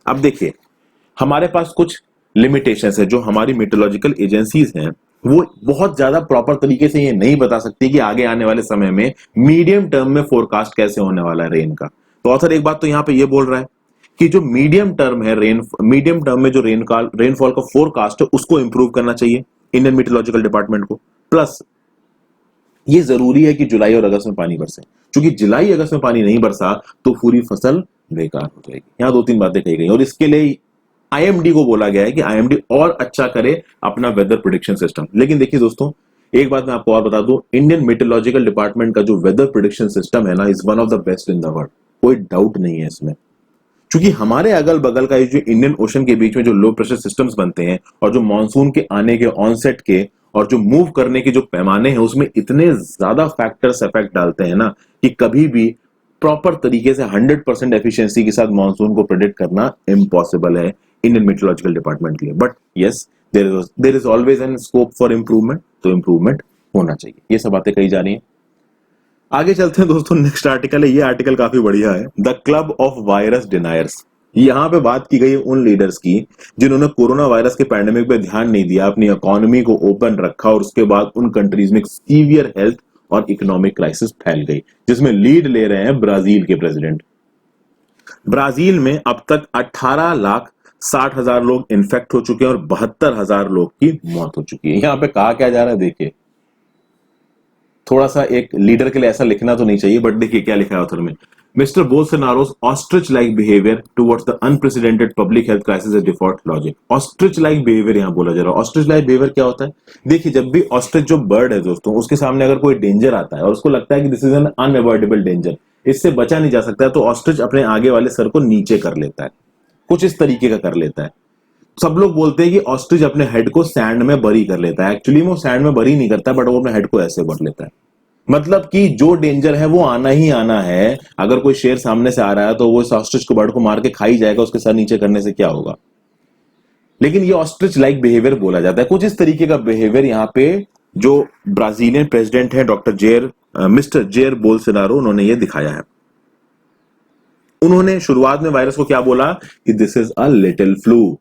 अब देखिए हमारे पास कुछ लिमिटेशंस है। जो हमारी मेट्रोलॉजिकल एजेंसीज हैं वो बहुत ज्यादा प्रॉपर तरीके से ये नहीं बता सकती कि आगे आने वाले समय में मीडियम टर्म में फोरकास्ट कैसे होने वाला है रेन का। तो ऑथर एक बात तो यहां पे ये बोल रहा है कि जो मीडियम टर्म है मीडियम टर्म में जो रेनफॉल का फोरकास्ट है उसको इंप्रूव करना चाहिए इंडियन मेट्रोलॉजिकल डिपार्टमेंट को। प्लस ये जरूरी है कि जुलाई और अगस्त में पानी बरसे, क्योंकि जुलाई अगस्त में पानी नहीं बरसा तो पूरी फसल बेकार हो जाएगी। यहां 2-3 बातें कही गई और इसके लिए आईएमडी को बोला गया है कि आईएमडी और अच्छा करे अपना वेदर प्रेडिक्शन सिस्टम। लेकिन देखिए दोस्तों एक बात मैं आपको और बता दूं, इंडियन मेट्रोलॉजिकल डिपार्टमेंट का जो वेदर प्रेडिक्शन सिस्टम है ना, is one of the best in the world. कोई डाउट नहीं है इसमें, क्योंकि हमारे अगल बगल का ये जो इंडियन ओशन के बीच में जो लो प्रेशर सिस्टम्स बनते हैं और जो मानसून के आने के ऑनसेट के और जो मूव करने के जो पैमाने हैं उसमें इतने ज्यादा फैक्टर्स इफेक्ट डालते हैं ना कि कभी भी प्रॉपर तरीके से 100% एफिशिएंसी के साथ मानसून को प्रेडिक्ट करना इम्पॉसिबल है इंडियन मेट्रोलॉजिकल डिपार्टमेंट के लिए। But yes there is always an scope for improvement, तो इंप्रूवमेंट होना चाहिए। ये सब बातें कही जा रही हैं। आगे चलते हैं दोस्तों, नेक्स्ट आर्टिकल है। ये आर्टिकल काफी बढ़िया है, the club of virus deniers. यहां पे बात की गई है उन लीडर्स की जिन्होंने कोरोना वायरस के पैंडेमिक पे ध्यान नहीं दिया, अपनी इकोनॉमी को ओपन रखा और उसके बाद उन कंट्रीज में सीवियर हेल्थ और इकोनॉमिक क्राइसिस फैल गई, जिसमें लीड ले रहे हैं ब्राजील के प्रेसिडेंट। ब्राजील में अब तक 18,60,000 लोग इन्फेक्ट हो चुके हैं और 72,000 लोग की मौत हो चुकी है। यहां पे कहा क्या जा रहा है देखिए, थोड़ा सा एक लीडर के लिए ऐसा लिखना तो नहीं चाहिए, बट देखिए क्या लिखा है ऑथर में। Mister Bolsonaro's ostrich-like behavior towards the unprecedented public health crisis is default logic। ऑस्ट्रिच-like behavior यहां बोला जा रहा है। ऑस्ट्रिच-like behavior क्या होता है? देखिए जब भी ऑस्ट्रिच जो बर्ड है दोस्तों, उसके सामने अगर कोई डेंजर आता है और उसको लगता है कि this is an unavoidable danger, इससे बचा नहीं जा सकता है, तो ऑस्ट्रिच अपने आगे वाले सर को नीचे कर लेता है, कुछ इस तरीके का कर लेता है। सब लोग बोलते हैं कि ऑस्ट्रिच अपने हेड को सैंड में बरी कर लेता है। एक्चुअली वो सैंड में बरी नहीं करता, बट वो अपने हेड को ऐसे भर लेता है। मतलब कि जो डेंजर है वो आना ही आना है। अगर कोई शेर सामने से आ रहा है तो वो इस ऑस्ट्रिच को बर्ड को मार के खा ही जाएगा, उसके सर नीचे करने से क्या होगा। लेकिन ये ऑस्ट्रिच लाइक बिहेवियर बोला जाता है। कुछ इस तरीके का बिहेवियर यहाँ पे जो ब्राजीलियन प्रेसिडेंट है मिस्टर जेयर बोल्सोनारो, उन्होंने ये दिखाया है। उन्होंने शुरुआत में वायरस को क्या बोला कि this is a little flu.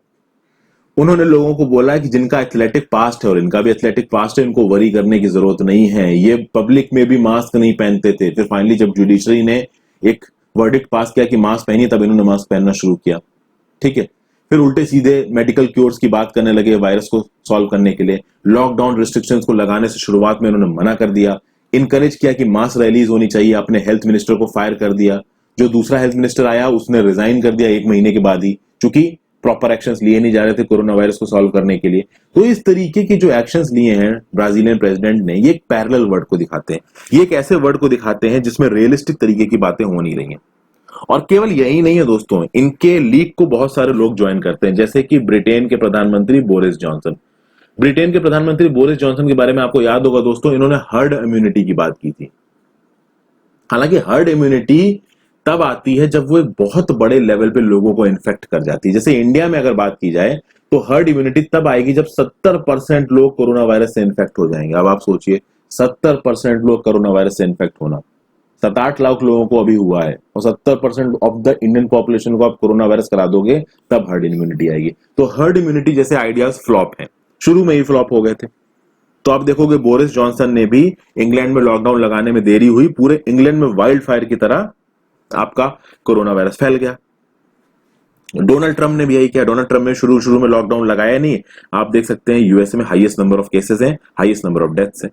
उन्होंने लोगों को बोला कि जिनका एथलेटिक पास्ट है और इनका भी एथलेटिक पास्ट है, इनको वरी करने की जरूरत नहीं है, ये पब्लिक में भी मास्क नहीं पहनते थे। फिर फाइनली जब जुडिशरी ने एक वर्डिक्ट पास किया कि मास्क पहनिए, तब इन्होंने मास्क पहनना शुरू किया। ठीक है, फिर उल्टे सीधे मेडिकल क्योर्स की बात करने लगे वायरस को सॉल्व करने के लिए। लॉकडाउन रिस्ट्रिक्शंस को लगाने से शुरुआत में उन्होंने मना कर दिया, इनकरेज किया कि मास रैलीज होनी चाहिए, अपने हेल्थ मिनिस्टर को फायर कर दिया। जो दूसरा हेल्थ मिनिस्टर आया उसने रिजाइन कर दिया 1 महीने के बाद ही, क्योंकि प्रॉपर एक्शंस लिए नहीं जा रहे थे कोरोना वायरस को सॉल्व करने के लिए। तो इस तरीके के जो एक्शंस लिए हैं ब्राजीलियन प्रेसिडेंट ने, ये एक पैरेलल वर्ल्ड को दिखाते हैं, ये एक ऐसे वर्ल्ड को दिखाते हैं जिसमें रियलिस्टिक तरीके की बातें हो नहीं रही हैं। और केवल यही नहीं है दोस्तों, इनके लीक को बहुत सारे लोग ज्वाइन करते हैं, जैसे कि ब्रिटेन के प्रधानमंत्री बोरिस जॉनसन। ब्रिटेन के प्रधानमंत्री बोरिस जॉनसन के बारे में आपको याद होगा दोस्तों, इन्होंने हर्ड इम्यूनिटी की बात की थी। हालांकि हर्ड इम्यूनिटी तब आती है जब वो एक बहुत बड़े लेवल पे लोगों को इन्फेक्ट कर जाती है। जैसे इंडिया में अगर बात की जाए तो हर्ड इम्यूनिटी तब आएगी जब 70% लोग कोरोना वायरस से इन्फेक्ट हो जाएंगे। अब आप सोचिए 70% लोग कोरोना वायरस से इन्फेक्ट होना, 7-8 लाख लोगों को अभी हुआ है और 70% ऑफ द इंडियन पॉपुलेशन को आप कोरोना वायरस करा दोगे, तब हर्ड इम्यूनिटी आएगी। तो हर्ड इम्यूनिटी जैसे आइडियाज फ्लॉप हैं, शुरू में ही फ्लॉप हो गए थे। तो आप देखोगे बोरिस जॉनसन ने भी, इंग्लैंड में लॉकडाउन लगाने में देरी हुई, पूरे इंग्लैंड में वाइल्ड फायर की तरह आपका कोरोना वायरस फैल गया। डोनाल्ड ट्रंप ने भी यही किया। डोनाल्ड ट्रंप ने शुरू में लॉकडाउन लगाया नहीं। आप देख सकते हैं यूएसए में हाईएस्ट नंबर ऑफ केसेस हैं, हाईएस्ट नंबर ऑफ डेथ्स हैं।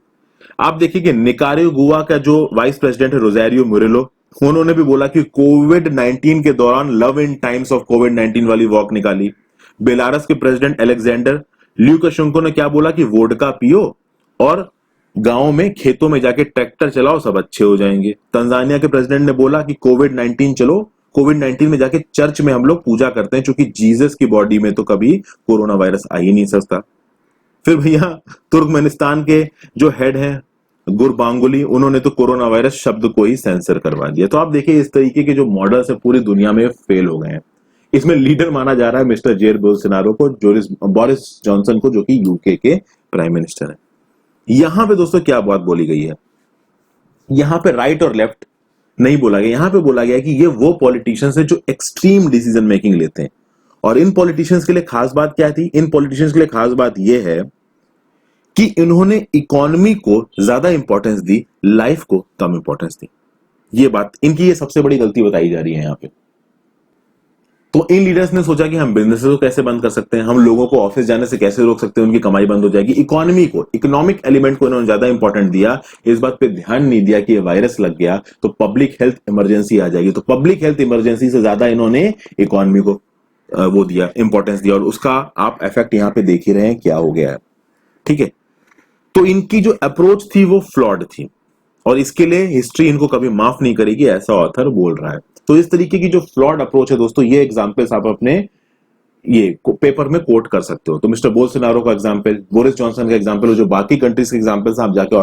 आप देखिए कि निकारागुआ का जो वाइस प्रेसिडेंट है रोजारियो मुरेलो, उन्होंने भी बोला कि कोविड-19 के दौरान लव इन टाइम्स ऑफ कोविड-19 वाली वॉक निकाली। बेलारस के प्रेसिडेंट अलेक्जेंडर ल्यूकाशेंको ने क्या बोला कि वोडका पियो और गांव में खेतों में जाके ट्रैक्टर चलाओ, सब अच्छे हो जाएंगे। तंजानिया के प्रेसिडेंट ने बोला कि कोविड-19 चलो, कोविड-19 में जाके चर्च में हम लोग पूजा करते हैं, क्योंकि जीसस की बॉडी में तो कभी कोरोना वायरस आ ही नहीं सकता। फिर भैया तुर्कमेनिस्तान के जो हेड हैं गुरबांगुली, उन्होंने तो कोरोना वायरस शब्द को ही सेंसर करवा दिया। तो आप देखिए इस तरीके के जो मॉडल्स है पूरी दुनिया में फेल हो गए हैं। इसमें लीडर माना जा रहा है मिस्टर जेयर बोल्सोनारो को, बोरिस जॉनसन को, जो कि यूके के प्राइम मिनिस्टर है। यहां पे दोस्तों क्या बात बोली गई है, यहां पे राइट और लेफ्ट नहीं बोला गया, यहां पे बोला गया कि ये वो पॉलिटिशियंस हैं जो एक्सट्रीम डिसीजन मेकिंग लेते हैं। और इन पॉलिटिशियंस के लिए खास बात क्या थी? इन पॉलिटिशियंस के लिए खास बात यह है कि इन्होंने इकोनॉमी को ज्यादा इंपॉर्टेंस दी, लाइफ को कम इंपॉर्टेंस दी। ये बात इनकी ये सबसे बड़ी गलती बताई जा रही है यहां पे। तो इन लीडर्स ने सोचा कि हम बिजनेस को कैसे बंद कर सकते हैं, हम लोगों को ऑफिस जाने से कैसे रोक सकते हैं, उनकी कमाई बंद हो जाएगी। इकोनॉमी को, इकोनॉमिक एलिमेंट को इन्होंने ज्यादा इंपॉर्टेंट दिया, इस बात पे ध्यान नहीं दिया कि ये वायरस लग गया तो पब्लिक हेल्थ इमरजेंसी आ जाएगी। तो पब्लिक हेल्थ इमरजेंसी से ज्यादा इन्होंने इकोनॉमी को वो दिया, इंपॉर्टेंस दिया, और उसका आप इफेक्ट यहां पे देख ही रहे हैं क्या हो गया है। ठीक है, तो इनकी जो अप्रोच थी वो फ्लॉड थी और इसके लिए हिस्ट्री इनको कभी माफ नहीं करेगी, ऐसा ऑथर बोल रहा है। तो इस तरीके की जो फ्लॉड अप्रोच है दोस्तों, ये एग्जांपल्स आप अपने ये पेपर में कोट कर सकते हो। तो मिस्टर बोल्सोनारो का एग्जांपल, बोरिस जॉनसन का एग्जांपल, और जो बाकी कंट्रीज के एग्जांपल्स आप जाके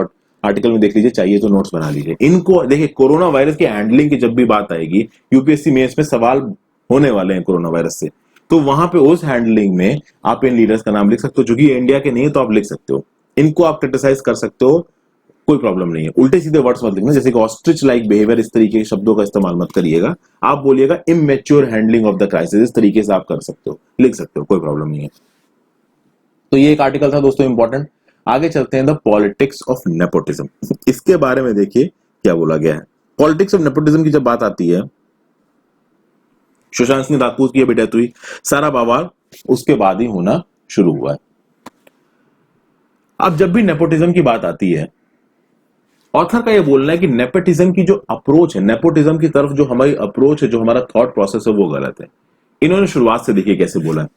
आर्टिकल में देख लीजिए, चाहिए तो नोट्स बना लीजिए। इनको देखिए, कोरोना वायरस की हैंडलिंग की जब भी बात आएगी, यूपीएससी मेंस में सवाल होने वाले हैं कोरोना वायरस से, तो वहां पे उस हैंडलिंग में आप इन लीडर्स का नाम लिख सकते हो, जो कि इंडिया के नहीं है तो आप लिख सकते हो, इनको आप क्रिटिसाइज कर सकते हो, कोई प्रॉब्लम नहीं है। उल्टे सीधे वर्ड्स मत लिखना, जैसे कि ऑस्ट्रिच लाइक बिहेवियर, इस तरीके के शब्दों का इस्तेमाल मत करिएगा। आप बोलिएगा immature handling of the crisis, इस तरीके से आप कर सकते हो, लिख सकते हो, कोई प्रॉब्लम नहीं है। तो ये एक आर्टिकल था दोस्तों इंपॉर्टेंट। आगे चलते हैं, द पॉलिटिक्स ऑफ नेपोटिज्म। इसके बारे में देखिए क्या बोला गया है। पॉलिटिक्स ऑफ नेपोटिज्म की जब बात आती है, सुशांत सिंह राजपूत की अभी डेथ हुई, सारा बवाल उसके बाद ही होना शुरू हुआ है। अब जब भी नेपोटिज्म की बात आती है, ऑथर का यह बोलना है कि नेपोटिज्म की जो अप्रोच है, नेपोटिज्म की तरफ जो हमारी अप्रोच है, जो हमारा थॉट प्रोसेस है, वो गलत है। इन्होंने शुरुआत से देखिए कैसे बोला है।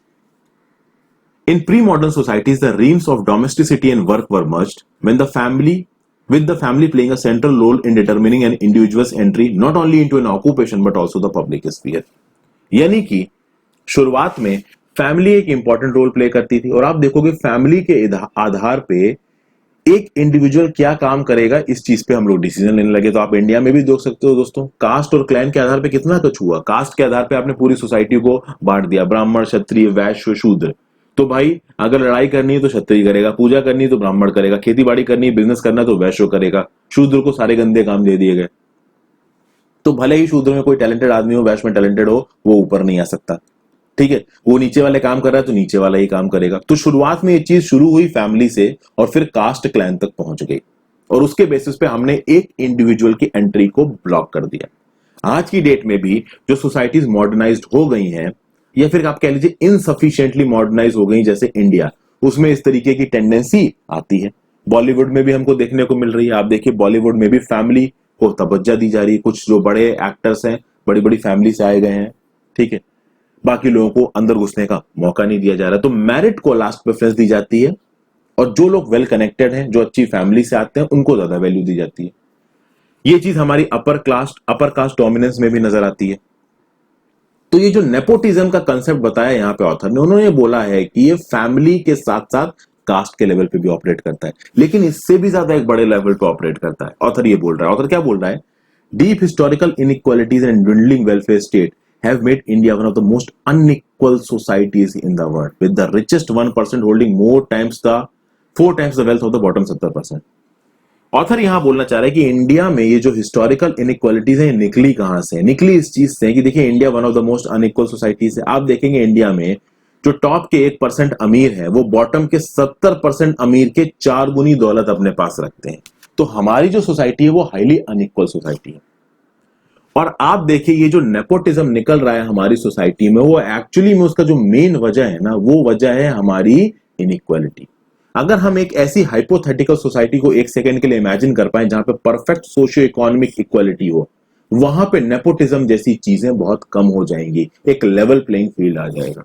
In pre modern societies the realms of domesticity and work were merged when the family with the family playing a central role in determining an individual's entry not only into an occupation but also the public sphere। यानी कि शुरुआत में फैमिली एक इंपॉर्टेंट रोल प्ले करती थी, और आप देखोगे फैमिली के आधार पे एक इंडिविजुअल क्या काम करेगा, इस चीज पे हम लोग डिसीजन लेने लगे। तो आप इंडिया में भी देख सकते हो दोस्तों, कास्ट और क्लैन के आधार पे कितना कुछ हुआ। कास्ट के आधार पे आपने पूरी सोसाइटी को बांट दिया, ब्राह्मण, क्षत्रिय, वैश्य, शूद्र। तो भाई अगर लड़ाई करनी है तो क्षत्रिय करेगा, पूजा करनी है तो ब्राह्मण करेगा, खेती बाड़ी करनी है, बिजनेस करना है तो वैश्य करेगा, शूद्र को सारे गंदे काम दे दिए गए। तो भले ही शूद्र में कोई टैलेंटेड आदमी हो, वैश्य में टैलेंटेड हो, वो ऊपर नहीं आ सकता। ठीक है, वो नीचे वाले काम कर रहा है तो नीचे वाला ही काम करेगा। तो शुरुआत में ये चीज शुरू हुई फैमिली से और फिर कास्ट क्लैन तक पहुंच गई और उसके बेसिस पे हमने एक इंडिविजुअल की एंट्री को ब्लॉक कर दिया। आज की डेट में भी जो सोसाइटीज मॉडर्नाइज्ड हो गई हैं या फिर आप कह लीजिए इनसफिशिएंटली मॉडर्नाइज हो गई जैसे इंडिया, उसमें इस तरीके की टेंडेंसी आती है। बॉलीवुड में भी हमको देखने को मिल रही है। आप देखिए बॉलीवुड में भी फैमिली को तवज्जो दी जा रही है। कुछ जो बड़े एक्टर्स हैं बड़ी बड़ी फैमिली से आए गए हैं, ठीक है, बाकी लोगों को अंदर घुसने का मौका नहीं दिया जा रहा। तो मेरिट को लास्ट प्रेफरेंस दी जाती है और जो लोग वेल कनेक्टेड हैं, जो अच्छी फैमिली से आते हैं, उनको ज्यादा वैल्यू दी जाती है। ये चीज हमारी अपर कास्ट डोमिनेंस में भी नजर आती है। तो ये जो नेपोटिज्म का कंसेप्ट बताया यहाँ पे ऑथर ने, उन्होंने बोला है कि ये फैमिली के साथ साथ कास्ट के लेवल पे भी ऑपरेट करता है, लेकिन इससे भी ज्यादा एक बड़े लेवल पे ऑपरेट करता है। ऑथर ये बोल रहा है, ऑथर क्या बोल रहा है, deep historical inequalities and dwindling welfare state have made India one of the most unequal societies in the world, with the richest 1% holding four times the wealth of the bottom 70%। Author यहां बोलना चाह रहा है कि इंडिया में ये जो हिस्टोरिकल इनइक्वालिटीज है निकली कहां से, निकली इस चीज से कि देखिए India one of the most unequal societies है। आप देखेंगे इंडिया में जो टॉप के 1% अमीर है वो बॉटम के 70% अमीर के 4 गुनी दौलत अपने पास रखते हैं। तो हमारी जो सोसाइटी है वो हाईली अनइक्वल सोसाइटी है। और आप देखिए ये जो नेपोटिज्म निकल रहा है हमारी सोसाइटी में, वो एक्चुअली में उसका जो मेन वजह है ना, वो वजह है हमारी इनइक्वालिटी। अगर हम एक ऐसी हाइपोथेटिकल सोसाइटी को एक सेकंड के लिए इमेजिन कर पाए जहां पे परफेक्ट सोशियो इकोनॉमिक इक्वालिटी हो, वहां पे नेपोटिज्म जैसी चीजें बहुत कम हो जाएंगी, एक लेवल प्लेइंग फील्ड आ जाएगा।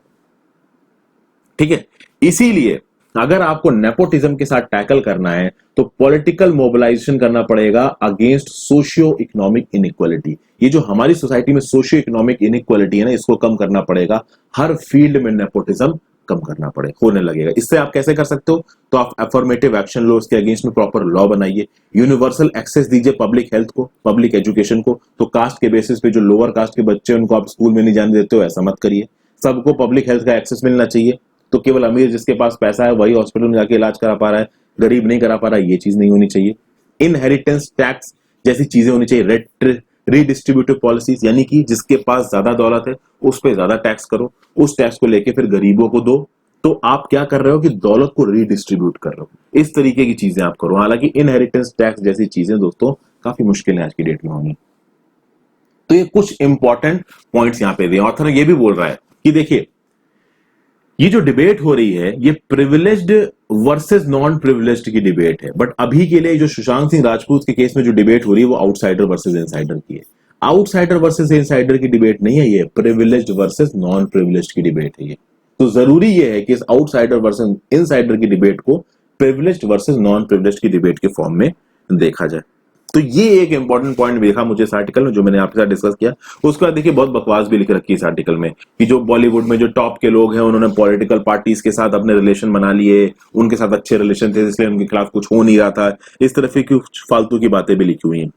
ठीक है, इसीलिए अगर आपको नेपोटिज्म के साथ टैकल करना है तो पॉलिटिकल मोबिलाइजेशन करना पड़ेगा अगेंस्ट सोशियो इकोनॉमिक इनइक्वालिटी। ये जो हमारी सोसाइटी में सोशियो इकोनॉमिक इनइक्वालिटी है ना, इसको कम करना पड़ेगा। हर फील्ड में नेपोटिज्म कम करना पड़े होने लगेगा। इससे आप कैसे कर सकते हो, तो आप अफर्मेटिव एक्शन लो, उसके अगेंस्ट में प्रॉपर लॉ बनाइए, यूनिवर्सल एक्सेस दीजिए पब्लिक हेल्थ को, पब्लिक एजुकेशन को। तो कास्ट के बेसिस पे जो लोअर कास्ट के बच्चे उनको आप स्कूल में नहीं जाने देते हो, ऐसा मत करिए। सबको पब्लिक हेल्थ का एक्सेस मिलना चाहिए। तो केवल अमीर जिसके पास पैसा है वही हॉस्पिटल में जाके इलाज करा पा रहा है, गरीब नहीं करा पा रहा है, ये चीज नहीं होनी चाहिए। इनहेरिटेंस टैक्स जैसी चीजें होनी चाहिए। रीडिस्ट्रीब्यूटिव पॉलिसीज, यानी कि जिसके पास ज्यादा दौलत है उस पर ज्यादा टैक्स करो, उस टैक्स को लेके फिर गरीबों को दो। तो आप क्या कर रहे हो कि दौलत को रीडिस्ट्रीब्यूट कर रहे हो। इस तरीके की चीजें आप करो। हालांकि इनहेरिटेंस टैक्स जैसी चीजें दोस्तों काफी मुश्किल है आज की डेट में होनी। तो ये कुछ इंपॉर्टेंट पॉइंट्स यहां पे दिए। ऑथर ये भी बोल रहा है कि देखिए ये जो डिबेट हो रही है ये प्रिविलेज्ड वर्सेस नॉन प्रिविलेज्ड की डिबेट है, बट अभी के लिए जो सुशांत सिंह राजपूत के केस में जो डिबेट हो रही है वो आउटसाइडर वर्सेस इनसाइडर की है। आउटसाइडर वर्सेस इनसाइडर की डिबेट नहीं है, ये प्रिविलेज्ड वर्सेस नॉन प्रिविलेज्ड की डिबेट है ये। तो जरूरी ये है कि इस आउटसाइडर वर्सेस इनसाइडर की डिबेट को प्रिविलेज्ड वर्सेस नॉन प्रिविलेज्ड की डिबेट के फॉर्म में देखा जाए। तो ये एक इंपॉर्टेंट पॉइंट देखा मुझे इस आर्टिकल में, जो मैंने आपके साथ डिस्कस किया। उसके बाद देखिए बहुत बकवास भी लिख रखी है इस आर्टिकल में कि जो बॉलीवुड में जो टॉप के लोग हैं उन्होंने पॉलिटिकल पार्टीज के साथ अपने रिलेशन बना लिए, उनके साथ अच्छे रिलेशन थे इसलिए उनके खिलाफ कुछ हो नहीं रहा था। इस तरह की कुछ फालतू की बातें भी लिखी हुई हैं।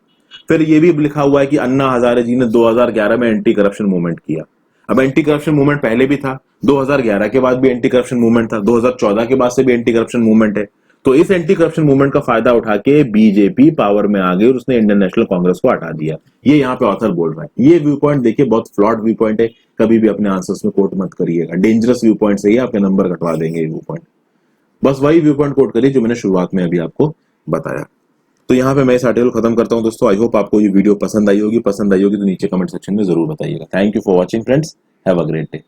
फिर ये भी लिखा हुआ है कि अन्ना हजारे जी ने 2011 में एंटी करप्शन मूवमेंट किया। अब एंटी करप्शन मूवमेंट पहले भी था, 2011 के बाद भी एंटी करप्शन मूवमेंट था, 2014 के बाद से भी एंटी करप्शन मूवमेंट है। तो इस एंटी करप्शन मूवमेंट का फायदा उठा के बीजेपी पावर में आ गई और उसने इंडियन नेशनल कांग्रेस को हटा दिया। ये यहाँ पे ऑथर बोल रहा है। ये व्यू पॉइंट देखिए बहुत फ्लॉड व्यू पॉइंट है, कभी भी अपने आंसर्स में कोट मत करिएगा। डेंजरस व्यू पॉइंट से ही आपके नंबर कटवा देंगे व्यू पॉइंट। बस वही व्यू पॉइंट कोट करिए जो मैंने शुरुआत में अभी आपको बताया। तो यहाँ पे मैं इस आर्टिकल खत्म करता हूँ दोस्तों। आई होप आपको ये वीडियो पसंद आई होगी तो नीचे कमेंट सेक्शन में जरूर बताइएगा। Thank you for watching friends, have a great day.